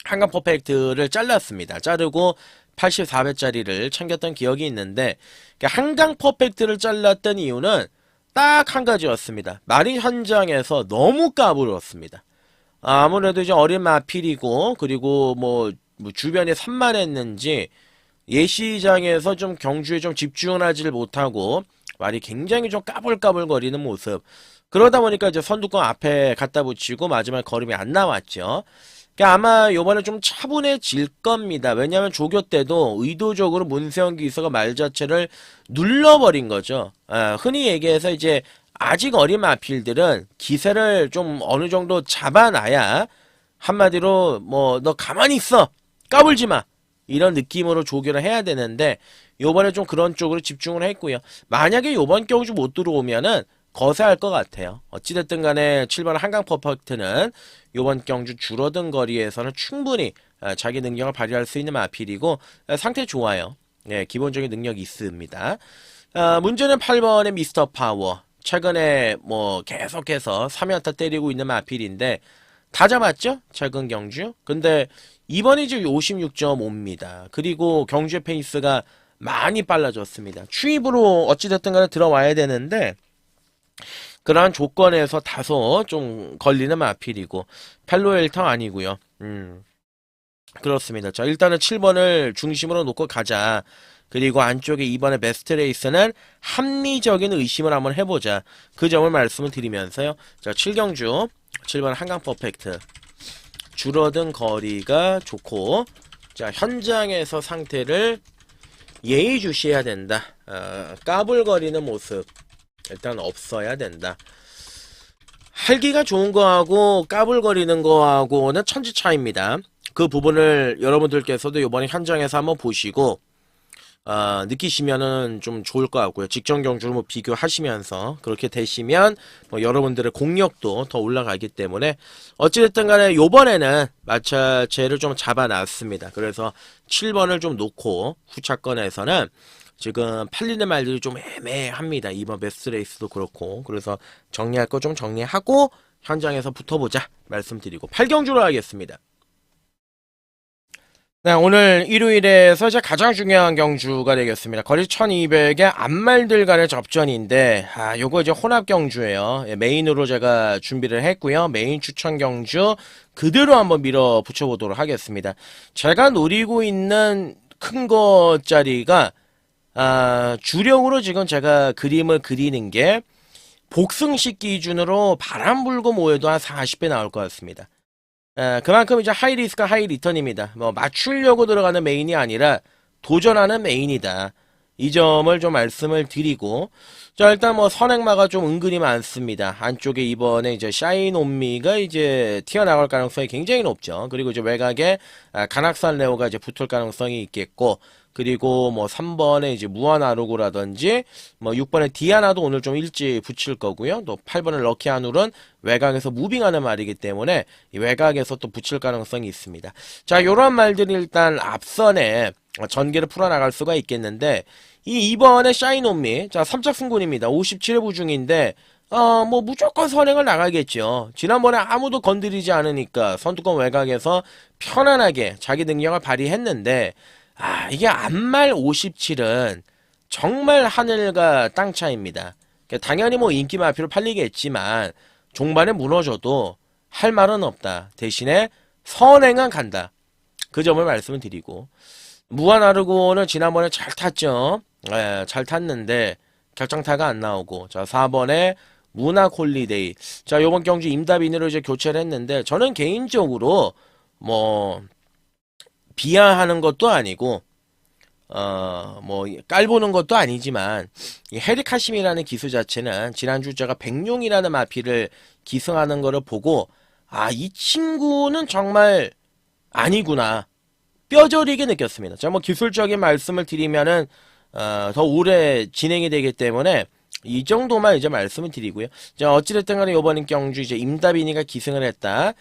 한강 퍼펙트를 잘랐습니다. 자르고 84배짜리를 챙겼던 기억이 있는데 한강 퍼펙트를 잘랐던 이유는 딱 한 가지였습니다. 마린 현장에서 너무 까불었습니다. 아무래도 이제 어린 마필이고 그리고 뭐 주변에 산만했는지 예시장에서 좀 경주에 좀 집중하지를 못하고 말이 굉장히 좀 까불까불거리는 모습. 그러다 보니까 이제 선두권 앞에 갖다 붙이고 마지막에 걸음이 안 나왔죠. 그러니까 아마 요번에 좀 차분해질 겁니다. 왜냐하면 조교 때도 의도적으로 문세영 기수가 말 자체를 눌러버린 거죠. 흔히 얘기해서 이제 아직 어린 마필들은 기세를 좀 어느 정도 잡아놔야 한마디로 뭐 너 가만히 있어 까불지 마 이런 느낌으로 조교를 해야 되는데 요번에 좀 그런 쪽으로 집중을 했고요. 만약에 요번 경주 못 들어오면은 거세할 것 같아요. 어찌됐든 간에 7번 한강 퍼펙트는 요번 경주 줄어든 거리에서는 충분히 자기 능력을 발휘할 수 있는 마필이고 상태 좋아요. 예, 기본적인 능력이 있습니다. 문제는 8번의 미스터 파워. 최근에 뭐 계속해서 3연타 때리고 있는 마필인데 다 잡았죠? 최근 경주. 근데 이번이 지금 56.5입니다. 그리고 경주의 페이스가 많이 빨라졌습니다. 추입으로 어찌됐든 간에 들어와야 되는데 그러한 조건에서 다소 좀 걸리는 마필이고 펠로엘터 아니고요. 그렇습니다. 자, 일단은 7번을 중심으로 놓고 가자. 그리고 안쪽에 2번의 베스트 레이스는 합리적인 의심을 한번 해보자. 그 점을 말씀을 드리면서요. 자, 7경주 7번 한강 퍼펙트 줄어든 거리가 좋고 자, 현장에서 상태를 예의주시해야 된다. 까불거리는 모습 일단 없어야 된다. 활기가 좋은 거하고 까불거리는 거하고는 천지 차이입니다. 그 부분을 여러분들께서도 이번에 현장에서 한번 보시고 느끼시면은 좀 좋을 것 같고요. 직전 경주를 뭐 비교하시면서 그렇게 되시면 뭐 여러분들의 공력도 더 올라가기 때문에 어찌됐든 간에 요번에는 마차제를 좀 잡아놨습니다. 그래서 7번을 좀 놓고 후차권에서는 지금 팔리는 말들이 좀 애매합니다. 이번 베스트 레이스도 그렇고 그래서 정리할 거 좀 정리하고 현장에서 붙어보자 말씀드리고 8경주로 하겠습니다. 네, 오늘 일요일에서 이제 가장 중요한 경주가 되겠습니다. 거리 1200의 앞말들 간의 접전인데, 요거 이제 혼합 경주예요. 예, 메인으로 제가 준비를 했고요. 메인 추천 경주 그대로 한번 밀어 붙여보도록 하겠습니다. 제가 노리고 있는 큰 거짜리가, 주력으로 지금 제가 그림을 그리는 게, 복승식 기준으로 바람 불고 모여도 한 40배 나올 것 같습니다. 그만큼 이제 하이 리스크 하이 리턴입니다. 뭐 맞추려고 들어가는 메인이 아니라 도전하는 메인이다. 이 점을 좀 말씀을 드리고 자 일단 뭐 선행마가 좀 은근히 많습니다. 안쪽에 이번에 이제 샤인 온미가 이제 튀어나갈 가능성이 굉장히 높죠. 그리고 이제 외곽에 간악산 레오가 이제 붙을 가능성이 있겠고 그리고 뭐 3번에 이제 무한아르고라든지 뭐 6번에 디아나도 오늘 좀 일찍 붙일 거고요. 또 8번에 럭키아눌은 외곽에서 무빙하는 말이기 때문에 이 외곽에서 또 붙일 가능성이 있습니다. 자, 요런 말들이 일단 앞선에 전개를 풀어나갈 수가 있겠는데 이 2번에 샤인온미 자 3차 승군입니다. 57회 부중인데 뭐 무조건 선행을 나가겠죠. 지난번에 아무도 건드리지 않으니까 선두권 외곽에서 편안하게 자기 능력을 발휘했는데 이게 앞말 57은 정말 하늘과 땅 차이입니다. 당연히 뭐 인기 마피로 팔리겠지만 종반에 무너져도 할 말은 없다. 대신에 선행은 간다. 그 점을 말씀을 드리고 무한아르고는 지난번에 잘 탔죠. 잘 탔는데 결정타가 안 나오고 자 4번에 문화콜리데이 자 요번 경주 임다빈으로 이제 교체를 했는데 저는 개인적으로 뭐 비하하는 것도 아니고 뭐 깔보는 것도 아니지만 이 헤리카심이라는 기수 자체는 지난주 제가 백룡이라는 마피를 기승하는 거를 보고 이 친구는 정말 아니구나 뼈저리게 느꼈습니다. 자 뭐 기술적인 말씀을 드리면은 더 오래 진행이 되기 때문에 이 정도만 이제 말씀을 드리고요. 자 어찌됐든 간에 이번 경주 이제 임다빈이가 기승을 했다.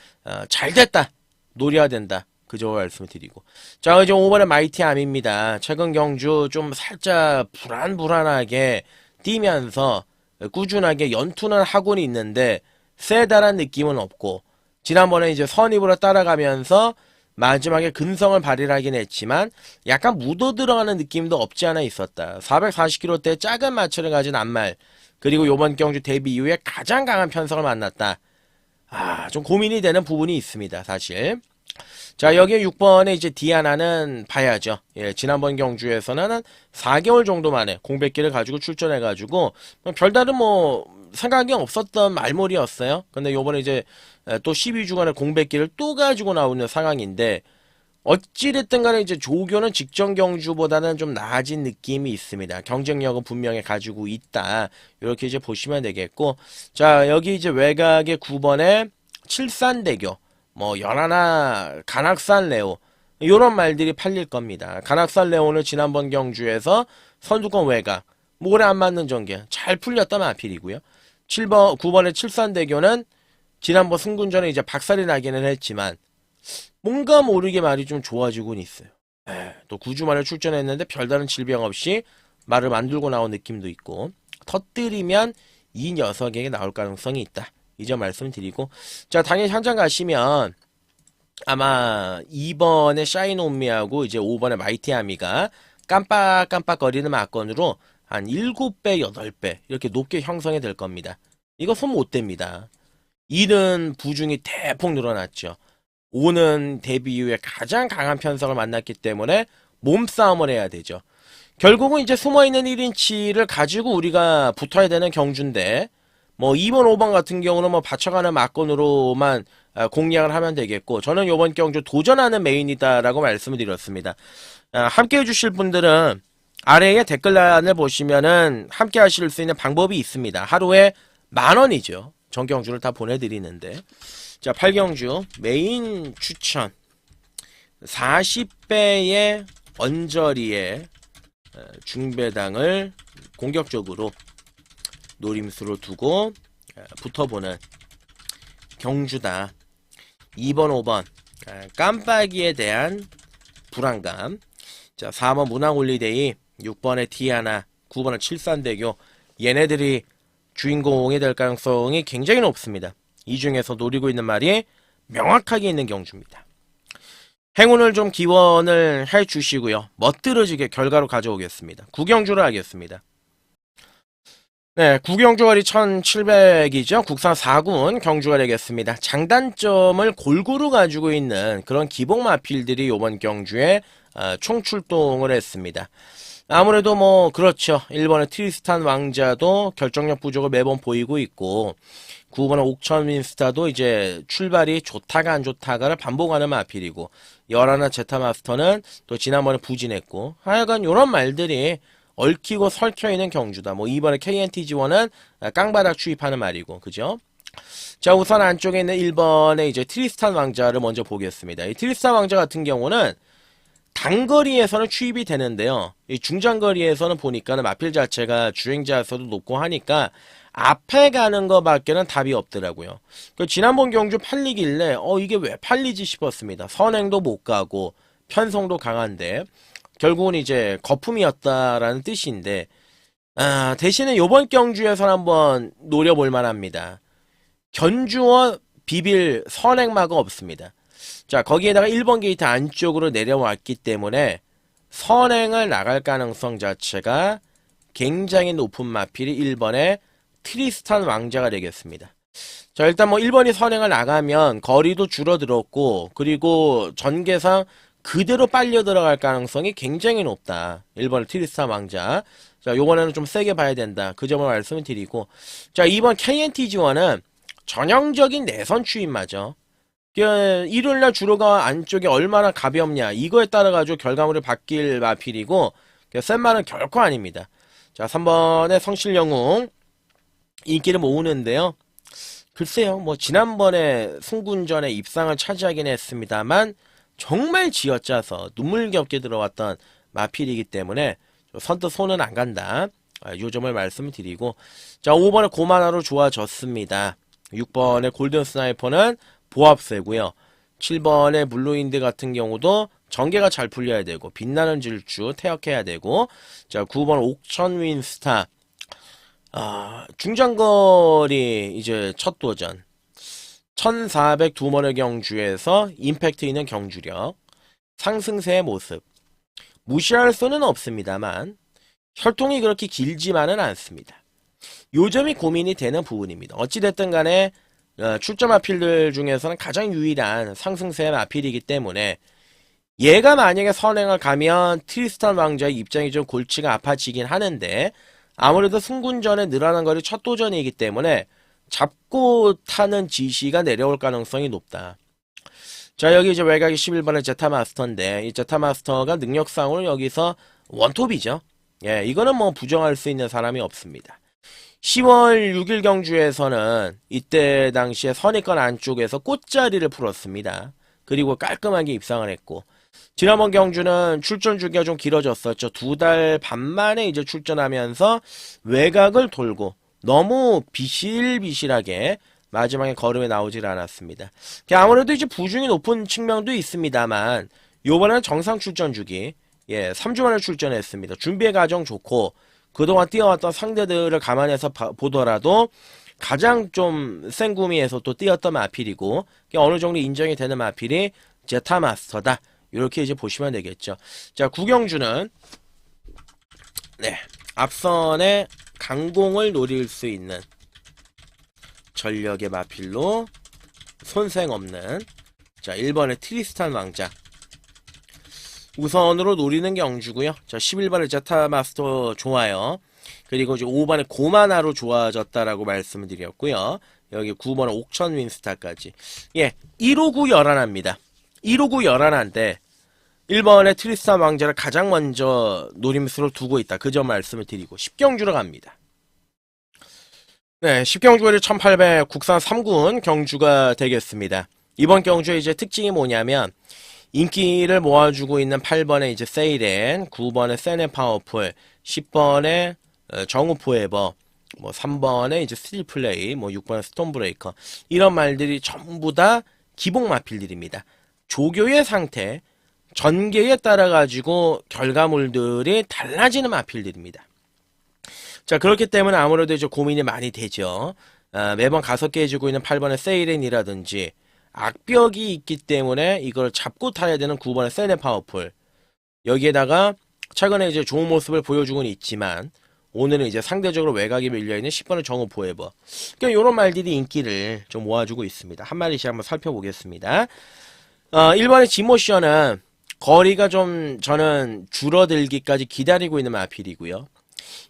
잘 됐다. 노려야 된다. 그 점을 말씀을 드리고 자 이제 5번의 마이티 암입니다. 최근 경주 좀 살짝 불안불안하게 뛰면서 꾸준하게 연투는 하고는 있는데 세다란 느낌은 없고 지난번에 이제 선입으로 따라가면서 마지막에 근성을 발휘하긴 했지만 약간 묻어 들어가는 느낌도 없지 않아 있었다. 440km대 작은 마찰을 가진 앞말 그리고 요번 경주 데뷔 이후에 가장 강한 편성을 만났다. 좀 고민이 되는 부분이 있습니다. 사실 자 여기에 6번에 이제 디아나는 봐야죠. 예, 지난번 경주에서는 4개월 정도 만에 공백기를 가지고 출전해가지고 별다른 뭐 생각이 없었던 말몰이였어요. 근데 요번에 이제 또 12주간의 공백기를 또 가지고 나오는 상황인데 어찌됐든 간에 이제 조교는 직전 경주보다는 좀 나아진 느낌이 있습니다. 경쟁력은 분명히 가지고 있다. 이렇게 이제 보시면 되겠고 자 여기 이제 외곽에 9번에 칠산대교 뭐 연하나 간악산 레오 이런 말들이 팔릴 겁니다. 간악산 레오는 지난번 경주에서 선두권 외곽 뭐 오래 안 맞는 전개 잘 풀렸던 마필이고요. 7번, 9번의 칠산대교는 지난번 승군전에 이제 박살이 나기는 했지만 뭔가 모르게 말이 좀 좋아지곤 있어요. 또 9주 만에 출전했는데 별다른 질병 없이 말을 만들고 나온 느낌도 있고 터뜨리면 이 녀석에게 나올 가능성이 있다. 이 점 말씀드리고 자 당연히 현장 가시면 아마 2번의 샤인 온미하고 이제 5번의 마이티아미가 깜빡깜빡거리는 막건으로 한 7배, 8배 이렇게 높게 형성이 될 겁니다. 이거 손 못 댑니다. 2는 부중이 대폭 늘어났죠. 5는 데뷔 이후에 가장 강한 편성을 만났기 때문에 몸싸움을 해야 되죠. 결국은 이제 숨어있는 1인치를 가지고 우리가 붙어야 되는 경주인데 뭐 2번, 5번 같은 경우는 뭐 받쳐가는 막건으로만 공략을 하면 되겠고 저는 이번 경주 도전하는 메인이다라고 말씀을 드렸습니다. 함께 해주실 분들은 아래에 댓글란을 보시면은 함께 하실 수 있는 방법이 있습니다. 하루에 10,000원이죠. 전 경주를 다 보내드리는데 자 8경주 메인 추천 40배의 언저리의 중배당을 공격적으로 노림수로 두고 붙어보는 경주다. 2번, 5번 깜빡이에 대한 불안감. 자 4번 문항올리데이, 6번의 티아나, 9번의 칠산대교 얘네들이 주인공이 될 가능성이 굉장히 높습니다. 이 중에서 노리고 있는 말이 명확하게 있는 경주입니다. 행운을 좀 기원을 해주시고요. 멋들어지게 결과로 가져오겠습니다. 구경주를 하겠습니다. 네, 구경주월이 1700이죠. 국산 4군 경주가 되겠습니다. 장단점을 골고루 가지고 있는 그런 기복 마필들이 이번 경주에 총출동을 했습니다. 아무래도 뭐 그렇죠. 1번의 트리스탄 왕자도 결정력 부족을 매번 보이고 있고 9번의 옥천 윈스타도 이제 출발이 좋다가 안 좋다가를 반복하는 마필이고 11의 제타마스터는 또 지난번에 부진했고 하여간 이런 말들이 얽히고 설켜있는 경주다. 뭐 이번에 KNTG1은 깡바닥 추입하는 말이고 그죠? 자 우선 안쪽에 있는 1번의 이제 트리스탄 왕자를 먼저 보겠습니다. 이 트리스탄 왕자 같은 경우는 단거리에서는 추입이 되는데요. 이 중장거리에서는 보니까는 마필 자체가 주행자에서도 높고 하니까 앞에 가는 거밖에는 답이 없더라고요. 지난번 경주 팔리길래 이게 왜 팔리지 싶었습니다. 선행도 못 가고 편성도 강한데 결국은 이제 거품이었다라는 뜻인데 대신에 요번 경주에서는 한번 노려볼 만합니다. 견주어 비빌 선행마가 없습니다. 자 거기에다가 1번 게이트 안쪽으로 내려왔기 때문에 선행을 나갈 가능성 자체가 굉장히 높은 마필이 1번의 트리스탄 왕자가 되겠습니다. 자 일단 뭐 1번이 선행을 나가면 거리도 줄어들었고 그리고 전개상 그대로 빨려 들어갈 가능성이 굉장히 높다. 1번 트리스탄 왕자. 자 요번에는 좀 세게 봐야 된다. 그 점을 말씀을 드리고 자 2번 KNTG1은 전형적인 내선 추임마죠. 일요일날 주로가 안쪽에 얼마나 가볍냐 이거에 따라 가지고 결과물이 바뀔 마필이고 센 말은 결코 아닙니다. 자 3번의 성실영웅 인기를 모으는데요. 글쎄요 뭐 지난번에 승군전에 입상을 차지하긴 했습니다만 정말 쥐어짜서 눈물겹게 들어왔던 마필이기 때문에 선뜻 손은 안 간다. 요 점을 말씀드리고 자 5번의 고만화로 좋아졌습니다. 6번의 골든 스나이퍼는 보합세고요. 7번의 블루인드 같은 경우도 전개가 잘 풀려야 되고 빛나는 질주 태역해야 되고 자 9번 옥천 윈스타 중장거리 이제 첫 도전 1402번의 경주에서 임팩트 있는 경주력 상승세의 모습 무시할 수는 없습니다만 혈통이 그렇게 길지만은 않습니다. 요 점이 고민이 되는 부분입니다. 어찌됐든 간에 출전 마필들 중에서는 가장 유일한 상승세 마필이기 때문에 얘가 만약에 선행을 가면 트리스탄 왕자의 입장이 좀 골치가 아파지긴 하는데 아무래도 승군전에 늘어난 거리 첫 도전이기 때문에 잡고 타는 지시가 내려올 가능성이 높다. 자 여기 이제 외곽이 11번의 제타마스터인데 이 제타마스터가 능력상으로 여기서 원톱이죠. 예, 이거는 뭐 부정할 수 있는 사람이 없습니다. 10월 6일 경주에서는 이때 당시에 선입관 안쪽에서 꽃자리를 풀었습니다. 그리고 깔끔하게 입상을 했고 지난번 경주는 출전 주기가 좀 길어졌었죠. 2달 반 만에 이제 출전하면서 외곽을 돌고 너무 비실비실하게 마지막에 걸음에 나오질 않았습니다. 아무래도 이제 부중이 높은 측면도 있습니다만 요번에는 정상 출전 주기 3주 만에 출전했습니다. 준비의 과정 좋고 그동안 뛰어왔던 상대들을 감안해서 보더라도 가장 좀 센 구미에서 또 뛰었던 마필이고 어느 정도 인정이 되는 마필이 제타 마스터다. 이렇게 이제 보시면 되겠죠. 자, 구경주는 앞선에 강공을 노릴 수 있는 전력의 마필로 손색 없는 1번의 트리스탄 왕자 우선으로 노리는 경주고요. 11번의 제타 마스터 좋아요. 그리고 이제 5번의 고마나로 좋아졌다라고 말씀을 드렸고요. 여기 9번의 옥천 윈스타까지 159 열하나입니다. 159 열하나인데 1번의 트리스탄 왕자를 가장 먼저 노림수로 두고 있다. 그 점 말씀을 드리고 10경주로 갑니다. 10경주가 1800 국산 3군 경주가 되겠습니다. 이번 경주의 이제 특징이 뭐냐면 인기를 모아주고 있는 8번의 이제 세이렌, 9번의 세네 파워풀, 10번의 정우 포에버, 3번의 이제 스틸 플레이, 6번의 스톤 브레이커 이런 말들이 전부 다 기복 마필들입니다. 조교의 상태, 전개에 따라 가지고 결과물들이 달라지는 마필들입니다. 자, 그렇기 때문에 아무래도 이제 고민이 많이 되죠. 매번 가서 깨지고 있는 8번의 세이렌이라든지 악벽이 있기 때문에 이걸 잡고 타야 되는 9번의 세네 파워풀. 여기에다가 최근에 이제 좋은 모습을 보여주고는 있지만 오늘은 이제 상대적으로 외곽이 밀려있는 10번의 정우 포에버. 그러니까 이런 말들이 인기를 좀 모아주고 있습니다. 한 마리씩 한번 살펴보겠습니다. 1번의 지모션은 거리가 좀 저는 줄어들기까지 기다리고 있는 마필이고요.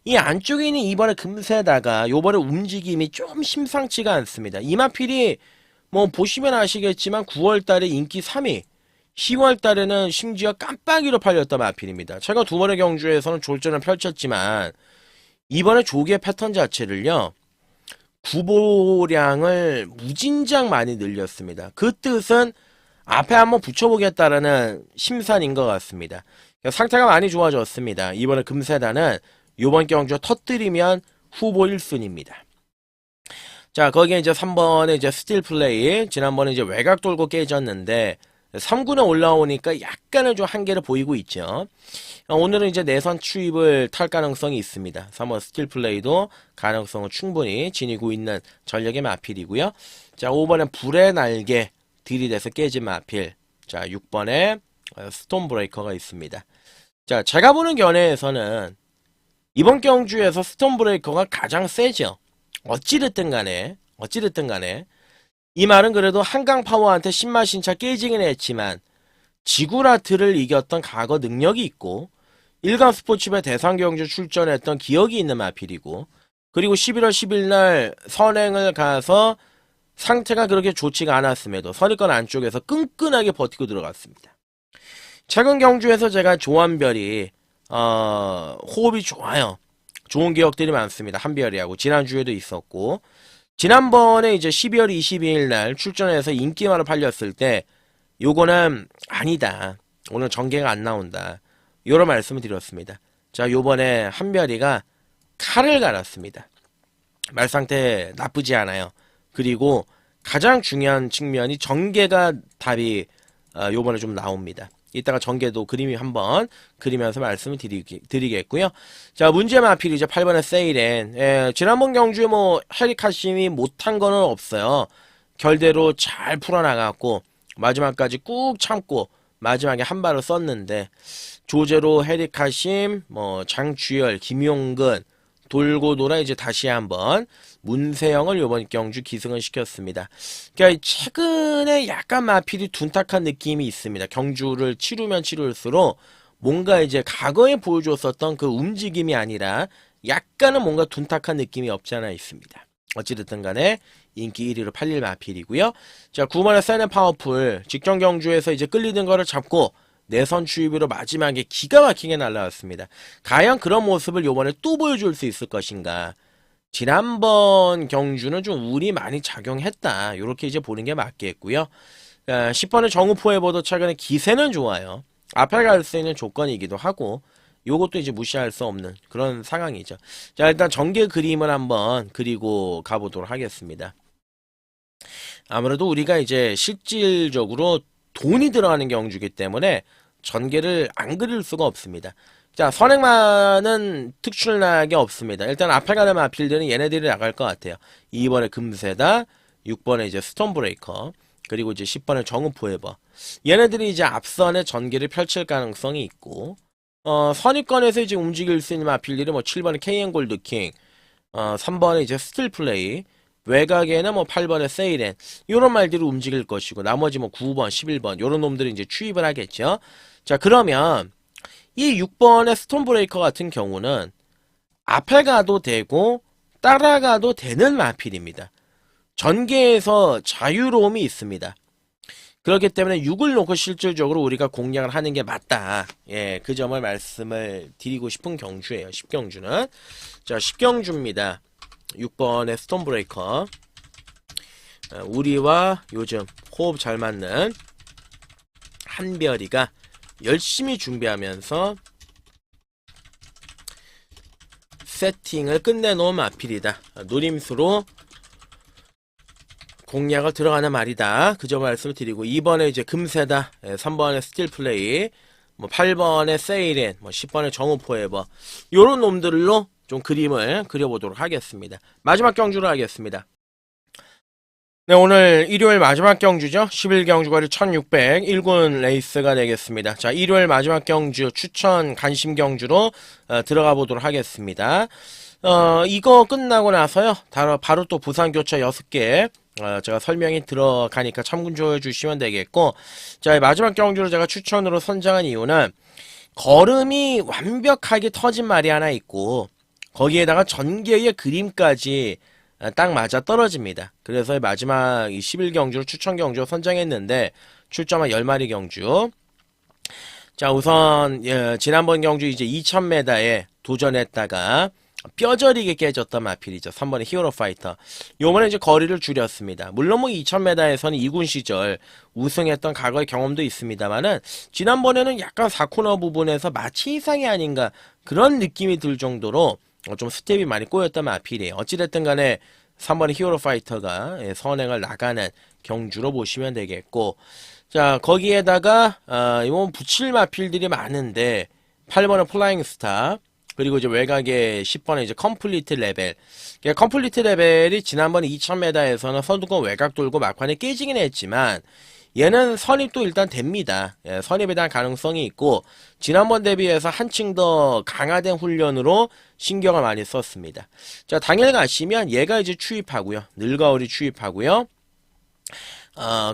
이 안쪽에 있는 2번의 금세다가 요번에 움직임이 좀 심상치가 않습니다. 이 마필이 보시면 아시겠지만 9월달에 인기 3위 10월달에는 심지어 깜빡이로 팔렸던 마필입니다. 제가 두 번의 경주에서는 졸전을 펼쳤지만 이번에 조개 패턴 자체를요 구보량을 무진장 많이 늘렸습니다. 그 뜻은 앞에 한번 붙여보겠다라는 심산인 것 같습니다. 상태가 많이 좋아졌습니다. 이번에 금세다는 이번 경주 터뜨리면 후보 1순위입니다. 자, 거기에 이제 3번에 이제 스틸 플레이, 지난번에 이제 외곽 돌고 깨졌는데 3군에 올라오니까 약간은 좀 한계를 보이고 있죠. 오늘은 이제 내선 추입을 탈 가능성이 있습니다. 3번 스틸 플레이도 가능성을 충분히 지니고 있는 전력의 마필이고요. 자, 5번에 불의 날개 들이대서 깨진 마필. 자, 6번에 스톤 브레이커가 있습니다. 자, 제가 보는 견해에서는 이번 경주에서 스톤 브레이커가 가장 세죠. 어찌됐든 간에 이 말은 그래도 한강 파워한테 신마신차 깨지긴 했지만 지구라트를 이겼던 과거 능력이 있고 일간 스포츠배 대상 경주 출전했던 기억이 있는 마필이고 그리고 11월 10일 날 선행을 가서 상태가 그렇게 좋지가 않았음에도 선입권 안쪽에서 끈끈하게 버티고 들어갔습니다. 최근 경주에서 제가 조한별이 호흡이 좋아요. 좋은 기억들이 많습니다. 한별이하고 지난주에도 있었고 지난번에 이제 12월 22일 날 출전해서 인기만을 팔렸을 때 요거는 아니다. 오늘 전개가 안 나온다. 요런 말씀을 드렸습니다. 자, 요번에 한별이가 칼을 갈았습니다. 말 상태 나쁘지 않아요. 그리고 가장 중요한 측면이 전개가 답이 요번에 좀 나옵니다. 이따가 전개도 그림이 한번 그리면서 말씀을 드리겠고요. 자, 문제 마필이죠. 8번의 세이렌. 지난번 경주에 헤리카심이 못한 거는 없어요. 결대로 잘 풀어나갔고 마지막까지 꾹 참고 마지막에 한 발을 썼는데 조제로 헤리카심, 장주열, 김용근 돌고 돌아 이제 다시 한번 문세영을 이번 경주 기승을 시켰습니다. 그러니까 최근에 약간 마필이 둔탁한 느낌이 있습니다. 경주를 치르면 치를수록 뭔가 이제 과거에 보여줬었던 그 움직임이 아니라 약간은 뭔가 둔탁한 느낌이 없지 않아 있습니다. 어찌됐든 간에 인기 1위로 팔릴 마필이고요. 자, 9번의 세네 파워풀 직전 경주에서 이제 끌리는 거를 잡고 내선 추입으로 마지막에 기가 막히게 날라왔습니다. 과연 그런 모습을 요번에 또 보여줄 수 있을 것인가. 지난번 경주는 좀 운이 많이 작용했다. 이렇게 이제 보는 게 맞겠고요. 10번의 정우 포에버도 최근에 기세는 좋아요. 앞에 갈 수 있는 조건이기도 하고 요것도 이제 무시할 수 없는 그런 상황이죠. 자, 일단 전개 그림을 한번 그리고 가보도록 하겠습니다. 아무래도 우리가 이제 실질적으로 돈이 들어가는 경주이기 때문에 전개를 안 그릴 수가 없습니다. 자, 선행만은 특출나게 없습니다. 일단 앞에 가는 마필들은 얘네들이 나갈 것 같아요. 2번에 금세다, 6번에 이제 스톤브레이커, 그리고 이제 10번에 정우포에버. 얘네들이 이제 앞선에 전개를 펼칠 가능성이 있고, 선입권에서 이제 움직일 수 있는 마필들이 뭐 7번에 KN 골드킹, 3번에 이제 스틸플레이, 외곽에는 뭐 8번에 세이렌, 요런 말들이 움직일 것이고, 나머지 뭐 9번, 11번, 요런 놈들이 이제 추입을 하겠죠. 자, 그러면, 이 6번의 스톤브레이커 같은 경우는 앞에 가도 되고 따라가도 되는 마필입니다. 전개에서 자유로움이 있습니다. 그렇기 때문에 6을 놓고 실질적으로 우리가 공략을 하는 게 맞다. 예, 그 점을 말씀을 드리고 싶은 경주예요. 10경주는. 자, 10경주입니다. 6번의 스톤브레이커. 우리와 요즘 호흡 잘 맞는 한별이가 열심히 준비하면서 세팅을 끝내놓은 마필이다. 노림수로 공략을 들어가는 말이다. 그 점 말씀을 드리고 2번에 이제 금세다, 3번에 스틸플레이, 뭐 8번에 세이렌, 뭐 10번에 정우포에버, 요런 놈들로 좀 그림을 그려보도록 하겠습니다. 마지막 경주로 하겠습니다. 네, 오늘 일요일 마지막 경주죠. 11경주거리 1600 1군 레이스가 되겠습니다. 자, 일요일 마지막 경주 추천 간심 경주로 들어가 보도록 하겠습니다. 이거 끝나고 나서요. 바로 또 부산 교차 6개 제가 설명이 들어가니까 참고해 주시면 되겠고, 자, 마지막 경주로 제가 추천으로 선정한 이유는 걸음이 완벽하게 터진 말이 하나 있고 거기에다가 전개의 그림까지 딱 맞아 떨어집니다. 그래서 마지막 11경주를 추천 경주로 선정했는데 출점한 10마리 경주. 자, 우선 지난번 경주 이제 2000m에 도전했다가 뼈저리게 깨졌던 마필이죠. 3번의 히어로 파이터. 요번에 이제 거리를 줄였습니다. 물론 뭐 2000m에서는 2군 시절 우승했던 과거의 경험도 있습니다만은 지난번에는 약간 4코너 부분에서 마치 이상이 아닌가 그런 느낌이 들 정도로 좀 스텝이 많이 꼬였던 마필이에요. 어찌됐든 간에 3번의 히어로 파이터가 선행을 나가는 경주로 보시면 되겠고, 자, 거기에다가 이번 붙일 마필들이 많은데 8번의 플라잉 스타, 그리고 이제 외곽에 10번에 이제 컴플리트 레벨. 컴플리트 레벨이 지난번 2000m에서는 선두권 외곽 돌고 막판에 깨지긴 했지만 얘는 선입도 일단 됩니다. 예, 선입에 대한 가능성이 있고 지난번 대비해서 한층 더 강화된 훈련으로 신경을 많이 썼습니다. 자, 당일 가시면 얘가 이제 추입하고요. 늙어울이 추입하고요.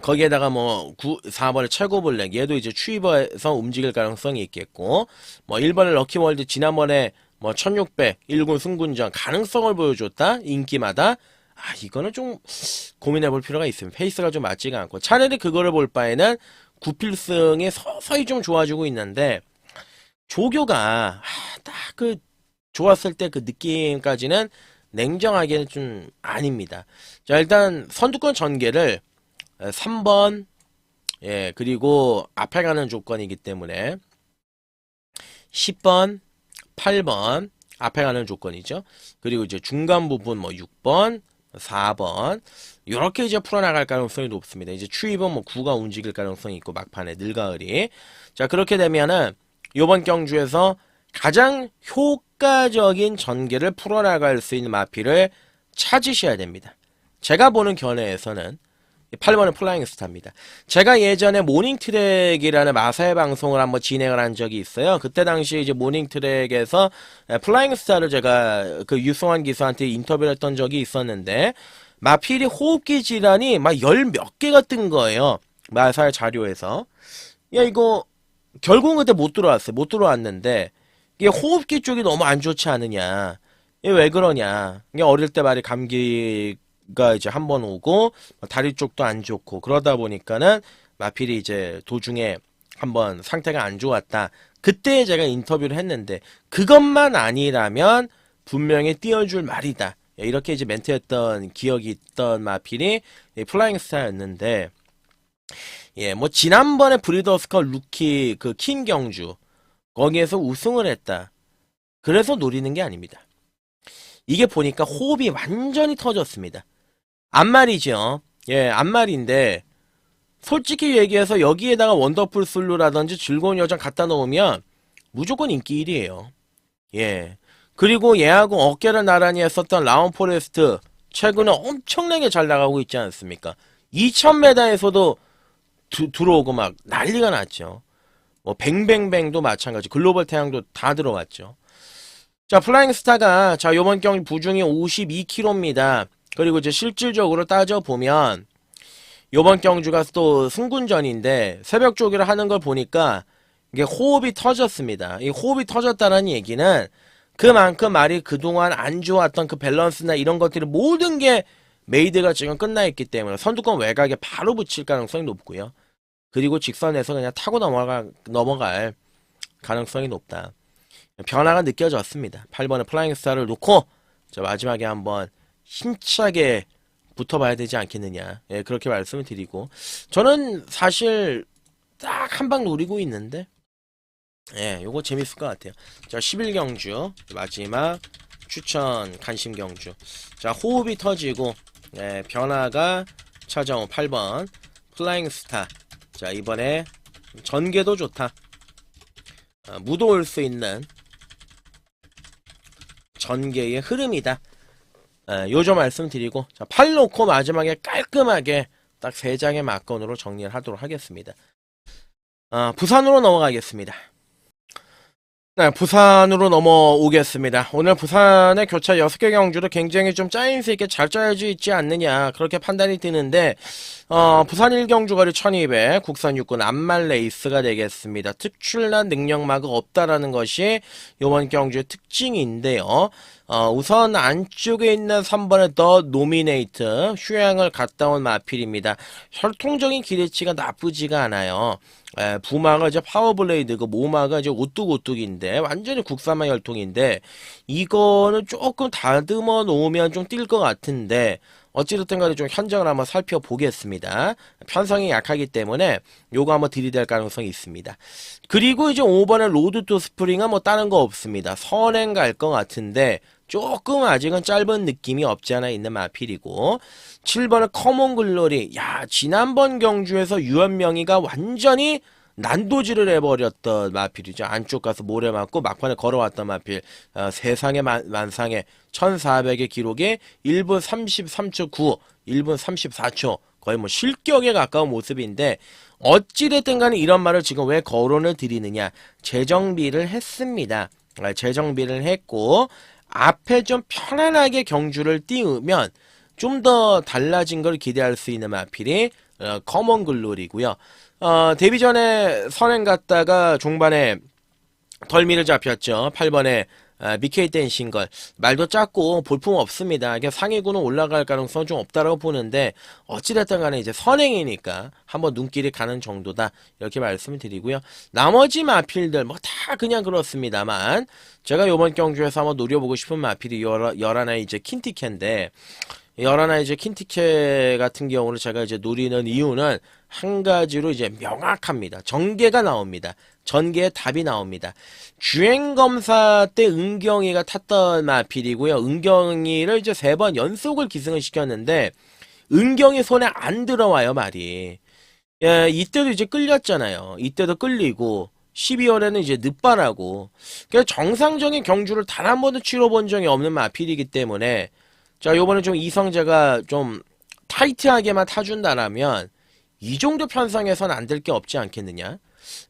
거기에다가 뭐 4번의 최고 블랙 얘도 이제 추입해서 움직일 가능성이 있겠고, 뭐 1번의 럭키월드 지난번에 뭐 1600 1군 승군전 가능성을 보여줬다. 인기마다. 이거는 좀 고민해 볼 필요가 있습니다. 페이스가 좀 맞지가 않고 차라리 그거를 볼 바에는 구필승이 서서히 좀 좋아지고 있는데 조교가 딱 그 좋았을 때 그 느낌까지는 냉정하게는 좀 아닙니다. 자, 일단 선두권 전개를 3번, 예, 그리고 앞에 가는 조건이기 때문에 10번, 8번 앞에 가는 조건이죠. 그리고 이제 중간 부분 뭐 6번, 4번 이렇게 이제 풀어나갈 가능성이 높습니다. 이제 추입은 뭐 9가 움직일 가능성이 있고 막판에 늘가을이. 자, 그렇게 되면은 요번 경주에서 가장 효과적인 전개를 풀어나갈 수 있는 마필을 찾으셔야 됩니다. 제가 보는 견해에서는 8번은 플라잉 스타입니다. 제가 예전에 모닝트랙이라는 마사회 방송을 한번 진행을 한 적이 있어요. 그때 당시 이제 모닝트랙에서 플라잉 스타를 제가 그 유승환 기수한테 인터뷰를 했던 적이 있었는데 마필이 호흡기 질환이 막 열 몇 개가 뜬 거예요. 마사회 자료에서. 야, 이거 결국은 그때 못 들어왔어요. 못 들어왔는데 이게 호흡기 쪽이 너무 안 좋지 않느냐. 이게 왜 그러냐. 이게 어릴 때 말이 감기가 이제 한 번 오고 다리 쪽도 안 좋고 그러다 보니까는 마필이 이제 도중에 한번 상태가 안 좋았다. 그때 제가 인터뷰를 했는데 그것만 아니라면 분명히 띄워줄 말이다. 이렇게 이제 멘트했던 기억이 있던 마필이 플라잉 스타였는데, 예, 뭐 지난번에 브리더스컵 루키 그 킹 경주 거기에서 우승을 했다. 그래서 노리는 게 아닙니다. 이게 보니까 호흡이 완전히 터졌습니다. 앞말이죠. 예, 앞말인데 솔직히 얘기해서 여기에다가 원더풀 슬루라든지 즐거운 여정 갖다 놓으면 무조건 인기 1위에요. 예. 그리고 얘하고 어깨를 나란히 했었던 라운 포레스트 최근에 엄청나게 잘 나가고 있지 않습니까? 2000m에서도 들어오고 막 난리가 났죠. 뭐 뱅뱅뱅도 마찬가지. 글로벌 태양도 다 들어왔죠. 자, 플라잉 스타가 자, 요번 경기 부중이 52kg입니다. 그리고 이제 실질적으로 따져보면 요번 경주가 또 승군전인데 새벽 조기를 하는 걸 보니까 이게 호흡이 터졌습니다. 이 호흡이 터졌다는 얘기는 그만큼 말이 그동안 안 좋았던 그 밸런스나 이런 것들이 모든 게 메이드가 지금 끝나 있기 때문에 선두권 외곽에 바로 붙일 가능성이 높고요. 그리고 직선에서 그냥 타고 넘어갈 가능성이 높다. 변화가 느껴졌습니다. 8번의 플라잉 스타를 놓고 자, 마지막에 한번 힘차게 붙어봐야 되지 않겠느냐. 예, 그렇게 말씀을 드리고 저는 사실 딱 한 방 노리고 있는데 예, 요거 재밌을 것 같아요. 자, 11경주 마지막 추천 간심 경주. 자, 호흡이 터지고 예, 변화가 찾아온 8번 플라잉 스타. 자, 이번에 전개도 좋다. 무도올 수 있는 전개의 흐름이다. 요점 말씀드리고 자, 8 놓고 마지막에 깔끔하게 딱 3장의 막건으로 정리를 하도록 하겠습니다. 부산으로 넘어가겠습니다. 네, 부산으로 넘어오겠습니다. 오늘 부산의 교차 6개 경주를 굉장히 좀 짜임새 있게 잘 짜여져 있지 않느냐 그렇게 판단이 드는데 부산 1경주거리 1200 국산 육군 암말 레이스가 되겠습니다. 특출난 능력마가 없다라는 것이 이번 경주의 특징인데요. 우선 안쪽에 있는 3번의 더 노미네이트 휴양을 갔다 온 마필입니다. 혈통적인 기대치가 나쁘지가 않아요. 부마가 이제 파워블레이드고 모마가 이제 오뚝오뚝인데 완전히 국산만 혈통인데 이거는 조금 다듬어 놓으면 좀 뛸 것 같은데 어찌됐든 간에 좀 현장을 한번 살펴보겠습니다. 편성이 약하기 때문에 요거 한번 들이댈 가능성이 있습니다. 그리고 이제 5번의 로드 투 스프링은 뭐 다른 거 없습니다. 선행 갈 것 같은데 조금 아직은 짧은 느낌이 없지 않아 있는 마필이고 7번의 커먼 글로리. 야, 지난번 경주에서 유한명이가 완전히 난도질을 해버렸던 마필이죠. 안쪽 가서 모래 맞고 막판에 걸어왔던 마필. 세상의 만상의 1400의 기록에 1분 33초 9, 1분 34초. 거의 뭐 실격에 가까운 모습인데 어찌됐든 간에 이런 말을 지금 왜 거론을 드리느냐. 재정비를 했습니다. 재정비를 했고 앞에 좀 편안하게 경주를 띄우면 좀 더 달라진 걸 기대할 수 있는 마필이 커먼 글로리고요. 데뷔 전에 선행 갔다가 종반에 덜미를 잡혔죠. 8번에 미케이 댄싱걸. 말도 작고 볼품 없습니다. 이게 상위구는 올라갈 가능성 좀 없다라고 보는데 어찌됐든 간에 이제 선행이니까 한번 눈길이 가는 정도다. 이렇게 말씀을 드리고요. 나머지 마필들 뭐 다 그냥 그렇습니다만 제가 요번 경주에서 한번 노려보고 싶은 마필이 열하나의 이제 킨티케인데 열하나의 이제 킨티케 같은 경우는 제가 이제 노리는 이유는 한 가지로 이제 명확합니다. 전개가 나옵니다. 전개의 답이 나옵니다. 주행검사 때 은경이가 탔던 마필이고요. 은경이를 이제 3번 연속을 기승을 시켰는데 은경이 손에 안 들어와요, 말이. 예, 이때도 이제 끌렸잖아요. 이때도 끌리고 12월에는 이제 늦발하고 그러니까 정상적인 경주를 단 한 번도 치러본 적이 없는 마필이기 때문에 자, 요번에 좀 이성재가 좀 타이트하게만 타준다라면 이 정도 편성에선 안 될 게 없지 않겠느냐.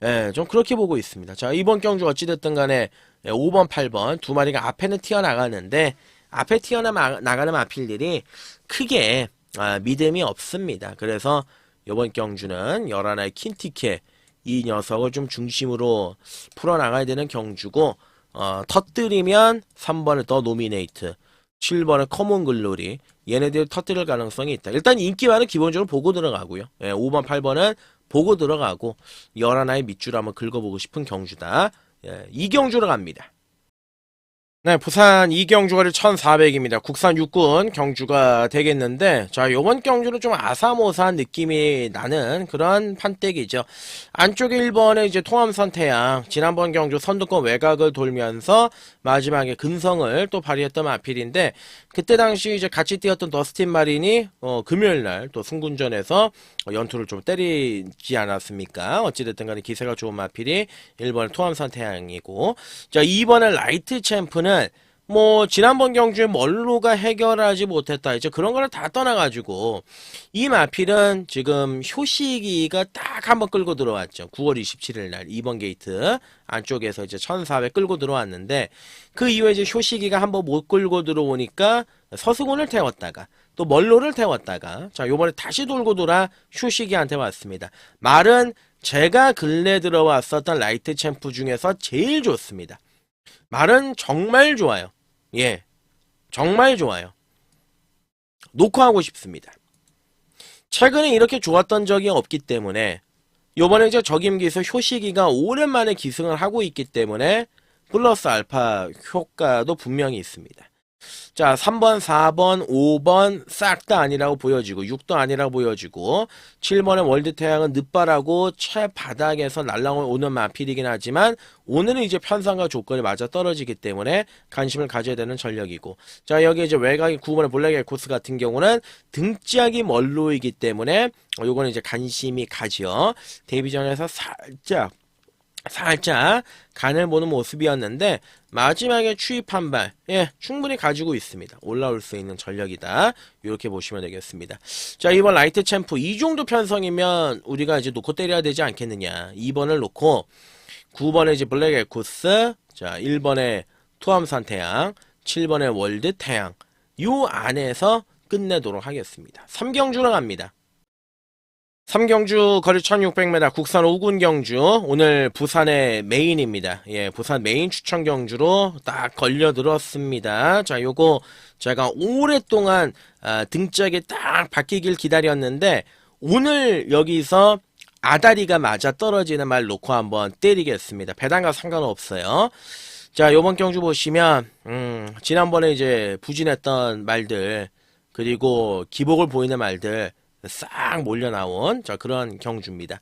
예, 좀 그렇게 보고 있습니다. 자, 이번 경주 어찌됐든 간에 5번, 8번 두 마리가 앞에는 튀어나가는데 앞에 튀어나가는 마필들이 크게 믿음이 없습니다. 그래서 이번 경주는 11의 킨티케 이 녀석을 좀 중심으로 풀어나가야 되는 경주고 터뜨리면 3번의 더 노미네이트 7번의 커먼 글로리 얘네들 터뜨릴 가능성이 있다. 일단 인기만은 기본적으로 보고 들어가고요. 5번, 8번은 보고 들어가고 11의 밑줄 한번 긁어보고 싶은 경주다. 이 경주로 갑니다. 네, 부산 이경주거리 1400입니다. 국산 육군 경주가 되겠는데, 자, 요번 경주는 좀 아사모사한 느낌이 나는 그런 판때기죠. 안쪽에 1번에 이제 통암선 태양, 지난번 경주 선두권 외곽을 돌면서 마지막에 근성을 또 발휘했던 마필인데, 그때 당시 이제 같이 뛰었던 더스틴 마린이, 금요일날 또 승군전에서 연투를 좀 때리지 않았습니까? 어찌됐든 간에 기세가 좋은 마필이 1번에 통암선 태양이고, 자, 2번에 라이트 챔프는 뭐 지난번 경주에 멀로가 해결하지 못했다 이제 그런 거를 다 떠나가지고 이 마필은 지금 효시기가 딱 한번 끌고 들어왔죠. 9월 27일 날 2번 게이트 안쪽에서 이제 1400 끌고 들어왔는데 그 이후에 이제 효시기가 한번 못 끌고 들어오니까 서승훈을 태웠다가 또 멀로를 태웠다가 자 요번에 다시 돌고 돌아 효시기한테 왔습니다. 말은 제가 근래 들어왔었던 라이트 챔프 중에서 제일 좋습니다. 말은 정말 좋아요. 예, 정말 좋아요. 녹화하고 싶습니다. 최근에 이렇게 좋았던 적이 없기 때문에 요번에 이제 적임기에서 효시기가 오랜만에 기승을 하고 있기 때문에 플러스 알파 효과도 분명히 있습니다. 자, 3번, 4번, 5번 싹 다 아니라고 보여지고 6도 아니라고 보여지고 7번의 월드태양은 늦바라고 최바닥에서 날라오는 마필이긴 하지만 오늘은 이제 편성과 조건이 맞아 떨어지기 때문에 관심을 가져야 되는 전력이고 자, 여기 이제 외곽의 9번의 블랙 에코스 같은 경우는 등짝이 멀로이기 때문에 요거는 이제 관심이 가죠. 데뷔전에서 살짝 간을 보는 모습이었는데 마지막에 추입 한 발, 예, 충분히 가지고 있습니다. 올라올 수 있는 전력이다. 이렇게 보시면 되겠습니다. 자, 이번 라이트 챔프 이 정도 편성이면 우리가 이제 놓고 때려야 되지 않겠느냐. 2번을 놓고 9번에 이제 블랙 에코스, 자, 1번에 투암산 태양, 7번에 월드 태양 요 안에서 끝내도록 하겠습니다. 3경주로 갑니다. 3경주 거리 1600m 국산 5군 경주 오늘 부산의 메인입니다. 예, 부산 메인 추천 경주로 딱 걸려들었습니다. 자, 요거 제가 오랫동안 등짝에 딱 박히길 기다렸는데 오늘 여기서 아다리가 맞아 떨어지는 말 놓고 한번 때리겠습니다. 배당과 상관없어요. 자, 요번 경주 보시면 지난번에 이제 부진했던 말들 그리고 기복을 보이는 말들 싹 몰려 나온 자 그런 경주입니다.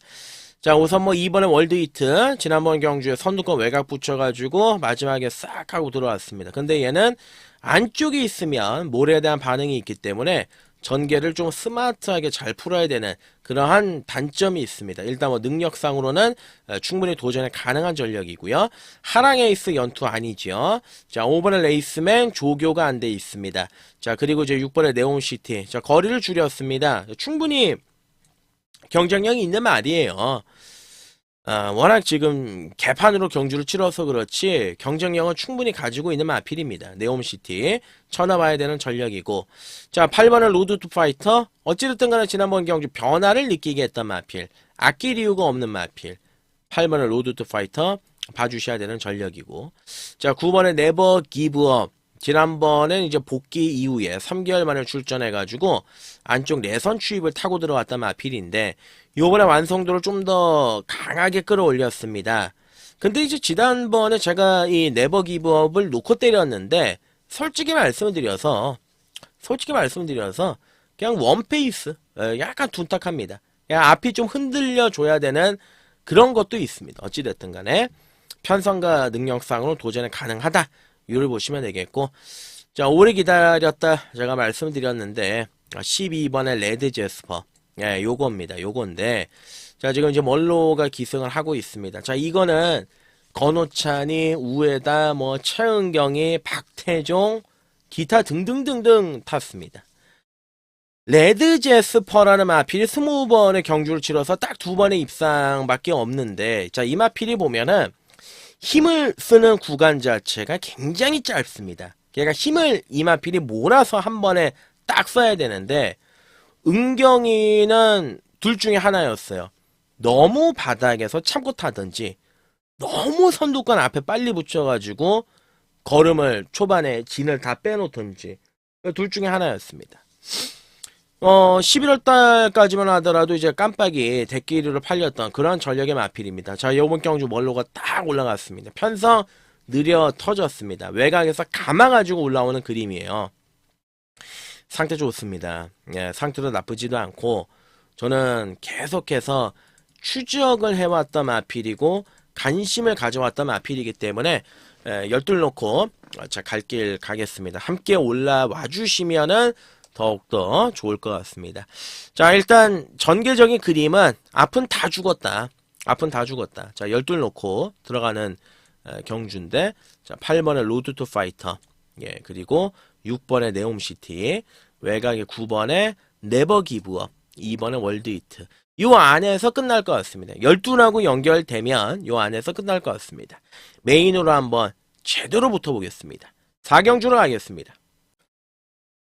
자, 우선 뭐 이번에 월드히트 지난번 경주에 선두권 외곽 붙여가지고 마지막에 싹 하고 들어왔습니다. 근데 얘는 안쪽에 있으면 모래에 대한 반응이 있기 때문에 전개를 좀 스마트하게 잘 풀어야 되는 그러한 단점이 있습니다. 일단 뭐 능력상으로는 충분히 도전에 가능한 전력이고요. 하랑 에이스 연투 아니죠. 자, 5번의 레이스맨 조교가 안 돼 있습니다. 자, 그리고 이제 6번의 네온시티. 자, 거리를 줄였습니다. 충분히 경쟁력이 있는 말이에요. 워낙 지금 개판으로 경주를 치러서 그렇지 경쟁력은 충분히 가지고 있는 마필입니다. 네옴시티 쳐다봐야 되는 전력이고 자 8번은 로드 투 파이터 어찌됐든 간에 지난번 경주 변화를 느끼게 했던 마필 아낄 이유가 없는 마필 8번은 로드 투 파이터 봐주셔야 되는 전력이고 자 9번의 네버 기브업 지난번엔 이제 복귀 이후에 3개월 만에 출전해가지고 안쪽 내선 추입을 타고 들어왔던 마필인데 요번에 완성도를 좀 더 강하게 끌어올렸습니다. 근데 이제 지난번에 제가 이 네버 기브업을 놓고 때렸는데 솔직히 말씀드려서 그냥 원페이스 약간 둔탁합니다. 그냥 앞이 좀 흔들려 줘야 되는 그런 것도 있습니다. 어찌됐든 간에 편성과 능력상으로 도전이 가능하다. 이를 보시면 되겠고 자 오래 기다렸다 제가 말씀드렸는데 12번의 레드 제스퍼 예 요겁니다. 요건데 자 지금 이제 멀로가 기승을 하고 있습니다. 자 이거는 건호찬이 우에다 뭐 최은경이 박태종 기타 등등등등 탔습니다. 레드 제스퍼라는 마필이 20번의 경주를 치러서 딱 2번의 입상밖에 없는데 자 이 마필이 보면은 힘을 쓰는 구간 자체가 굉장히 짧습니다. 그러니까 힘을 이마필이 몰아서 한 번에 딱 써야 되는데 은경이는 둘 중에 하나였어요. 너무 바닥에서 참고 타든지 너무 선두권 앞에 빨리 붙여가지고 걸음을 초반에 진을 다 빼놓든지 둘 중에 하나였습니다. 11월 달까지만 하더라도 이제 깜빡이 대끼리로 팔렸던 그런 전력의 마필입니다. 자, 요번 경주 멀로가 딱 올라갔습니다. 편성 느려 터졌습니다. 외곽에서 감아가지고 올라오는 그림이에요. 상태 좋습니다. 예, 상태도 나쁘지도 않고 저는 계속해서 추적을 해왔던 마필이고 관심을 가져왔던 마필이기 때문에 열둘 놓고 자, 갈 길 가겠습니다. 함께 올라와 주시면은 더욱더 좋을 것 같습니다. 자, 일단 전개적인 그림은 앞은 다 죽었다. 앞은 다 죽었다. 자, 열둘 놓고 들어가는 경주인데, 자, 8번에 로드 투 파이터, 예, 그리고 6번에 네옴시티, 외곽에 9번에 네버 기브업, 2번에 월드히트. 요 안에서 끝날 것 같습니다. 12하고 연결되면 요 안에서 끝날 것 같습니다. 메인으로 한번 제대로 붙어보겠습니다. 4경주로 가겠습니다.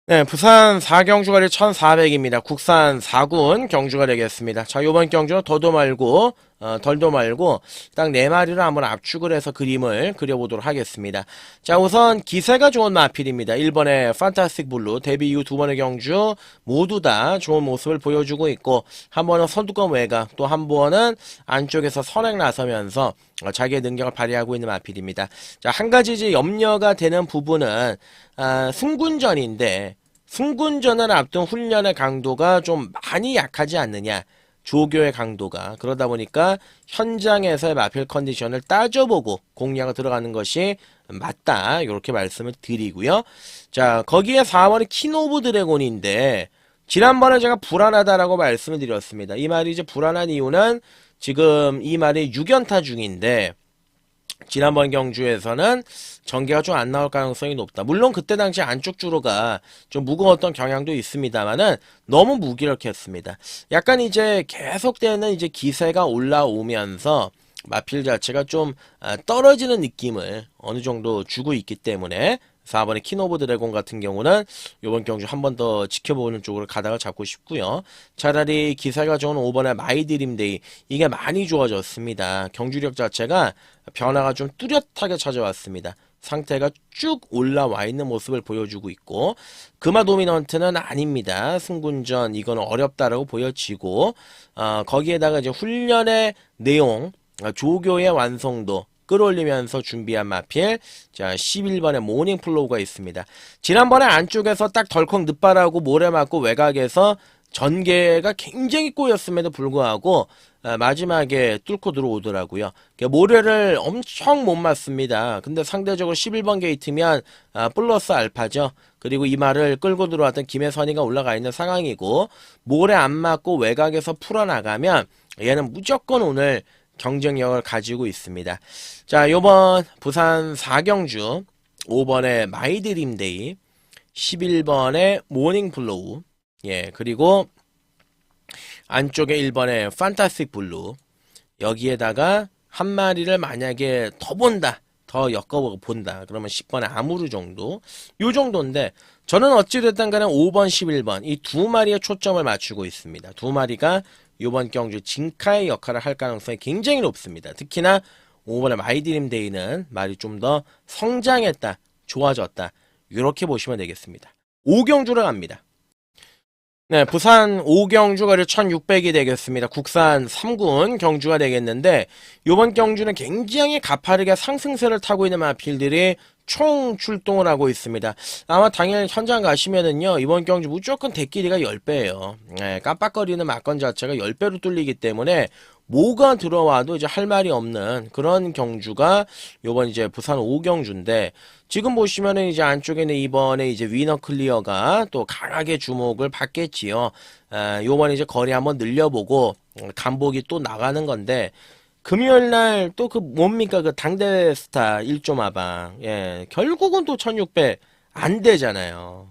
네, 부산 4경주가리 1400입니다. 국산 4군 경주가 되겠습니다. 자, 요번 경주는 더도 말고, 덜도 말고, 딱 4마리를 한번 압축을 해서 그림을 그려보도록 하겠습니다. 자, 우선 기세가 좋은 마필입니다. 1번의 판타스틱 블루, 데뷔 이후 2번의 경주, 모두 다 좋은 모습을 보여주고 있고, 한 번은 선두권 외곽, 또 한 번은 안쪽에서 선행 나서면서 자기의 능력을 발휘하고 있는 마필입니다. 자, 한 가지 이제 염려가 되는 부분은, 승군전인데, 승군전을 앞둔 훈련의 강도가 좀 많이 약하지 않느냐. 조교의 강도가. 그러다 보니까 현장에서의 마필 컨디션을 따져보고 공략을 들어가는 것이 맞다. 이렇게 말씀을 드리고요. 자, 거기에 4번이 킹 오브 드래곤인데, 지난번에 제가 불안하다라고 말씀을 드렸습니다. 이 말이 이제 불안한 이유는 지금 이 말이 6연타 중인데, 지난번 경주에서는 전개가 좀 안 나올 가능성이 높다. 물론 그때 당시 안쪽 주로가 좀 무거웠던 경향도 있습니다만은 너무 무기력했습니다. 약간 이제 계속되는 이제 기세가 올라오면서 마필 자체가 좀 떨어지는 느낌을 어느 정도 주고 있기 때문에 4번의 킹 오브 드래곤 같은 경우는 이번 경주 한 번 더 지켜보는 쪽으로 가닥을 잡고 싶고요. 차라리 기세가 좋은 5번의 마이 드림데이, 이게 많이 좋아졌습니다. 경주력 자체가 변화가 좀 뚜렷하게 찾아왔습니다. 상태가 쭉 올라와 있는 모습을 보여주고 있고, 금화 도미넌트는 아닙니다. 승군전 이거는 어렵다라고 보여지고, 거기에다가 이제 훈련의 내용, 조교의 완성도 끌어올리면서 준비한 마필, 자, 11번의 모닝 플로우가 있습니다. 지난번에 안쪽에서 딱 덜컥 늦바라고 모래 맞고 외곽에서 전개가 굉장히 꼬였음에도 불구하고 마지막에 뚫고 들어오더라고요. 모래를 엄청 못 맞습니다. 근데 상대적으로 11번 게이트면 플러스 알파죠. 그리고 이 말을 끌고 들어왔던 김혜선이가 올라가 있는 상황이고, 모래 안 맞고 외곽에서 풀어나가면 얘는 무조건 오늘 경쟁력을 가지고 있습니다. 자, 요번 부산 4경주 5번의 마이드림데이, 11번의 모닝블로우, 예, 그리고 안쪽에 1번의 판타스틱 블루, 여기에다가 한 마리를 만약에 더 본다, 더 엮어보고 본다, 그러면 10번의 아무르 정도, 요 정도인데, 저는 어찌됐든 간에 5번, 11번 이 두 마리의 초점을 맞추고 있습니다. 두 마리가 이번 경주 진카의 역할을 할 가능성이 굉장히 높습니다. 특히나 5번의 마이드림데이는 말이 좀 더 성장했다, 좋아졌다, 이렇게 보시면 되겠습니다. 5경주로 갑니다. 네, 부산 5경주가 1600이 되겠습니다. 국산 3군 경주가 되겠는데, 이번 경주는 굉장히 가파르게 상승세를 타고 있는 마필들이 총 출동을 하고 있습니다. 아마 당일 현장 가시면은요, 이번 경주 무조건 대끼리가 10배예요. 네, 깜빡거리는 막건 자체가 10배로 뚫리기 때문에 뭐가 들어와도 이제 할 말이 없는 그런 경주가 요번 이제 부산 5경주인데, 지금 보시면은 이제 안쪽에는 이번에 이제 위너 클리어가 또 강하게 주목을 받겠지요. 요번에 이제 거리 한번 늘려보고 간복이 또 나가는 건데, 금요일날 또 그 뭡니까 그 당대 스타 1조 마방, 예, 결국은 또 1600 안 되잖아요.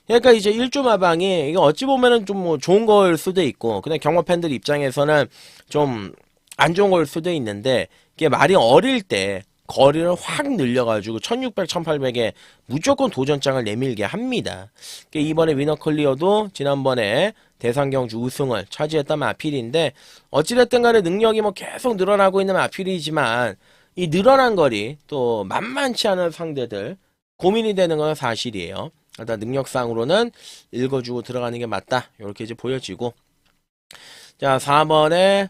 그러니까 이제 1조 마방이 이거 어찌 보면은 좀 뭐 좋은 걸 수도 있고, 그냥 경마 팬들 입장에서는 좀 안 좋은 걸 수도 있는데, 이게 말이 어릴 때 거리를 확 늘려가지고 1600, 1800에 무조건 도전장을 내밀게 합니다. 이번에 위너 클리어도 지난번에 대상경주 우승을 차지했던 마필인데, 어찌됐든 간에 능력이 뭐 계속 늘어나고 있는 마필이지만, 이 늘어난 거리 또 만만치 않은 상대들 고민이 되는 건 사실이에요. 일단 능력상으로는 읽어주고 들어가는 게 맞다, 이렇게 이제 보여지고, 자, 4번에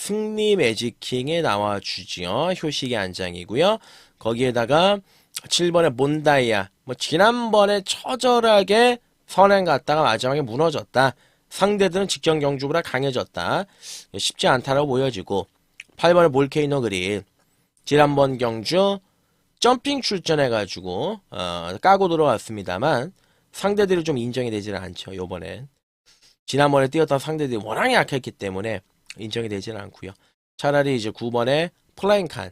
승리 매직킹에 나와주지요. 효식의 한 장이고요. 거기에다가 7번에 몬다이아. 뭐 지난번에 처절하게 선행 갔다가 마지막에 무너졌다. 상대들은 직전 경주보다 강해졌다. 쉽지 않다라고 보여지고 8번에 몰케이노 그린. 지난번 경주 점핑 출전해가지고 까고 들어왔습니다만 상대들이 좀 인정이 되지는 않죠. 요번엔 지난번에 뛰었던 상대들이 워낙 약했기 때문에 인정이 되지는 않고요. 차라리 이제 9번에 플라잉칸,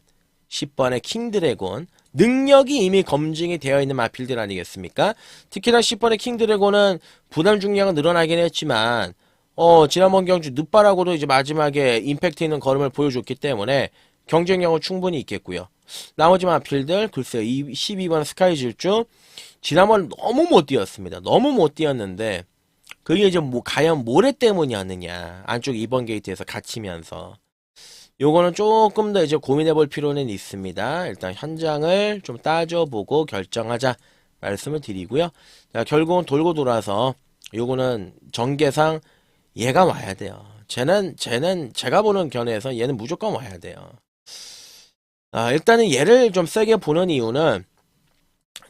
10번에 킹드래곤, 능력이 이미 검증이 되어 있는 마필들 아니겠습니까? 특히나 10번의 킹드래곤은 부담 중량은 늘어나긴 했지만 지난번 경주 늦바라고도 이제 마지막에 임팩트 있는 걸음을 보여줬기 때문에 경쟁력은 충분히 있겠고요. 나머지 마필들 글쎄요. 12번 스카이 질주 지난번 너무 못 뛰었습니다. 너무 못 뛰었는데 그게 이제 과연 모래 때문이었느냐. 안쪽 2번 게이트에서 갇히면서. 요거는 조금 더 이제 고민해 볼 필요는 있습니다. 일단 현장을 좀 따져보고 결정하자 말씀을 드리고요. 자, 결국은 돌고 돌아서 요거는 전개상 얘가 와야 돼요. 쟤는 제가 보는 견해에서 얘는 무조건 와야 돼요. 일단은 얘를 좀 세게 보는 이유는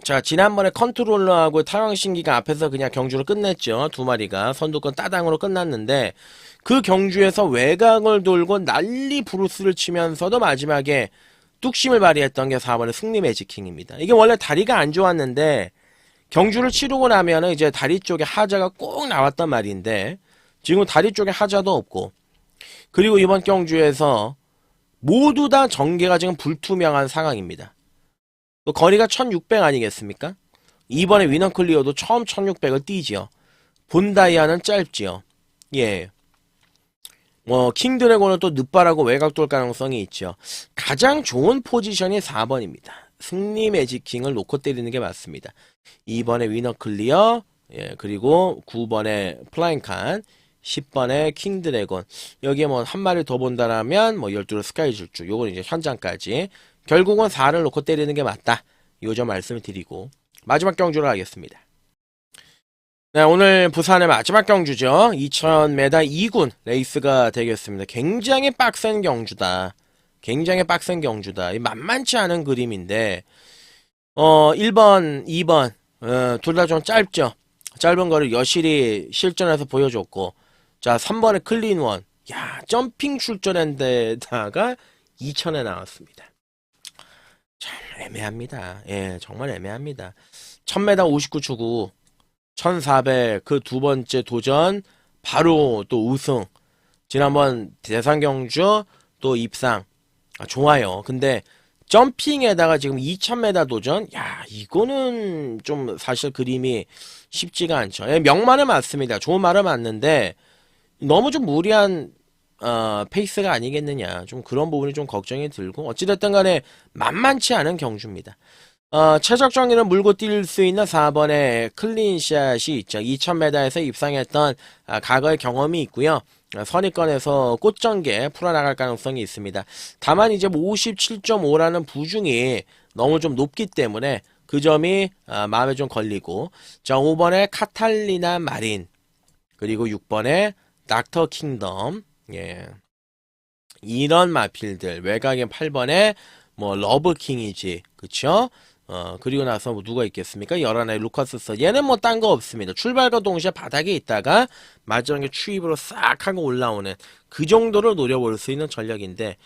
자, 지난번에 컨트롤러하고 타왕신기가 앞에서 그냥 경주를 끝냈죠. 두 마리가 선두권 따당으로 끝났는데 그 경주에서 외곽을 돌고 난리 브루스를 치면서도 마지막에 뚝심을 발휘했던 게 4번의 승리 매직킹입니다. 이게 원래 다리가 안 좋았는데 경주를 치르고 나면은 이제 다리 쪽에 하자가 꼭 나왔단 말인데 지금 다리 쪽에 하자도 없고 그리고 이번 경주에서 모두 다 전개가 지금 불투명한 상황입니다. 또 거리가 1600 아니겠습니까? 이번에 위너클리어도 처음 1600을 뛰지요. 본다이아는 짧지요. 예. 킹드래곤은 또 늦바라고 외곽돌 가능성이 있죠. 가장 좋은 포지션이 4번입니다. 승리 매직킹을 놓고 때리는 게 맞습니다. 2번에 위너클리어, 예, 그리고 9번에 플라잉칸, 10번에 킹드래곤. 여기에 뭐 한 마리 더 본다라면 12로 스카이 질주. 요건 이제 현장까지. 결국은 4를 놓고 때리는 게 맞다. 요 점 말씀을 드리고 마지막 경주로 가겠습니다. 네, 오늘 부산의 마지막 경주죠. 2000m 2군 레이스가 되겠습니다. 굉장히 빡센 경주다. 굉장히 빡센 경주다. 만만치 않은 그림인데 1번, 2번 둘 다 좀 짧죠. 짧은 거를 여실히 실전에서 보여줬고 자 3번의 클린원 야 점핑 출전한 데다가 2000에 나왔습니다. 참 애매합니다. 예, 정말 애매합니다. 1000m 59초 9 1400 그 두 번째 도전 바로 또 우승 지난번 대상경주 또 입상 좋아요. 근데 점핑에다가 지금 2000m 도전 야 이거는 좀 사실 그림이 쉽지가 않죠. 예, 명말은 맞습니다. 좋은 말은 맞는데 너무 좀 무리한 페이스가 아니겠느냐. 좀 그런 부분이 좀 걱정이 들고 어찌됐든 간에 만만치 않은 경주입니다. 최적 정의는 물고 뛸 수 있는 4번의 클린샷이 있죠. 2000m에서 입상했던 과거의 경험이 있고요. 선입권에서 꽃전개 풀어나갈 가능성이 있습니다. 다만 이제 57.5라는 부중이 너무 좀 높기 때문에 그 점이 마음에 좀 걸리고 자 5번의 카탈리나 마린 그리고 6번의 닥터 킹덤 예. 이런 마필들 외곽에 8번에 뭐 러브킹이지 그쵸? 그리고 나서 뭐 누가 있겠습니까? 11의 루카스서 얘는 뭐 딴 거 없습니다. 출발과 동시에 바닥에 있다가 마지막에 추입으로 싹 하고 올라오는 그 정도를 노려볼 수 있는 전력인데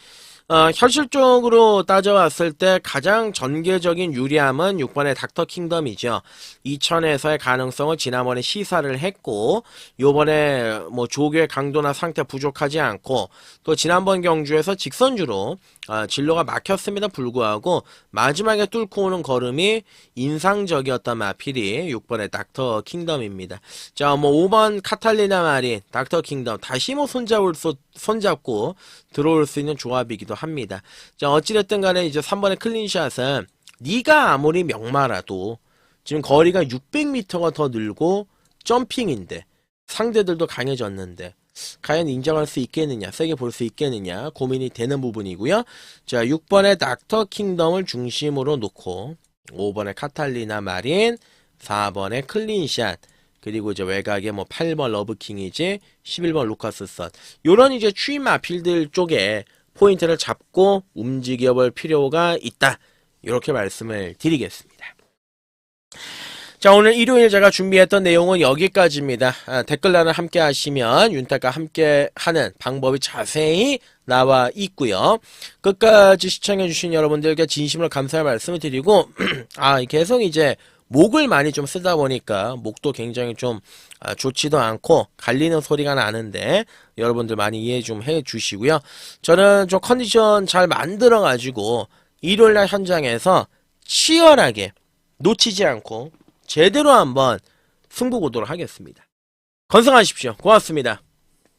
현실적으로 따져봤을 때 가장 전개적인 유리함은 6번의 닥터 킹덤이죠. 2000에서의 가능성을 지난번에 시사를 했고 요번에 뭐 조교의 강도나 상태 부족하지 않고 또 지난번 경주에서 직선주로 진로가 막혔음에도 불구하고 마지막에 뚫고 오는 걸음이 인상적이었던 마필이 6번의 닥터 킹덤입니다. 자, 뭐 5번 카탈리나 마린, 닥터 킹덤 다시 뭐 손잡고 들어올 수 있는 조합이기도 합니다. 자, 어찌됐든 간에 이제 3번의 클린샷은 네가 아무리 명마라도 지금 거리가 600m가 더 늘고 점핑인데 상대들도 강해졌는데 과연 인정할 수 있겠느냐, 세게 볼 수 있겠느냐 고민이 되는 부분이고요. 자, 6번의 닥터 킹덤을 중심으로 놓고 5번의 카탈리나 마린, 4번의 클린샷, 그리고 이제 외곽에 뭐 8번 러브킹이지, 11번 루카스 선. 요런 이제 추임 아필들 쪽에 포인트를 잡고 움직여 볼 필요가 있다. 이렇게 말씀을 드리겠습니다. 자, 오늘 일요일 제가 준비했던 내용은 여기까지입니다. 댓글란을 함께 하시면 윤택과 함께 하는 방법이 자세히 나와 있고요. 끝까지 시청해주신 여러분들께 진심으로 감사의 말씀을 드리고, 계속 이제 목을 많이 좀 쓰다 보니까 목도 굉장히 좀 좋지도 않고 갈리는 소리가 나는데 여러분들 많이 이해 좀 해주시고요. 저는 좀 컨디션 잘 만들어가지고 일요일날 현장에서 치열하게 놓치지 않고 제대로 한번 승부 보도록 하겠습니다. 건승하십시오. 고맙습니다.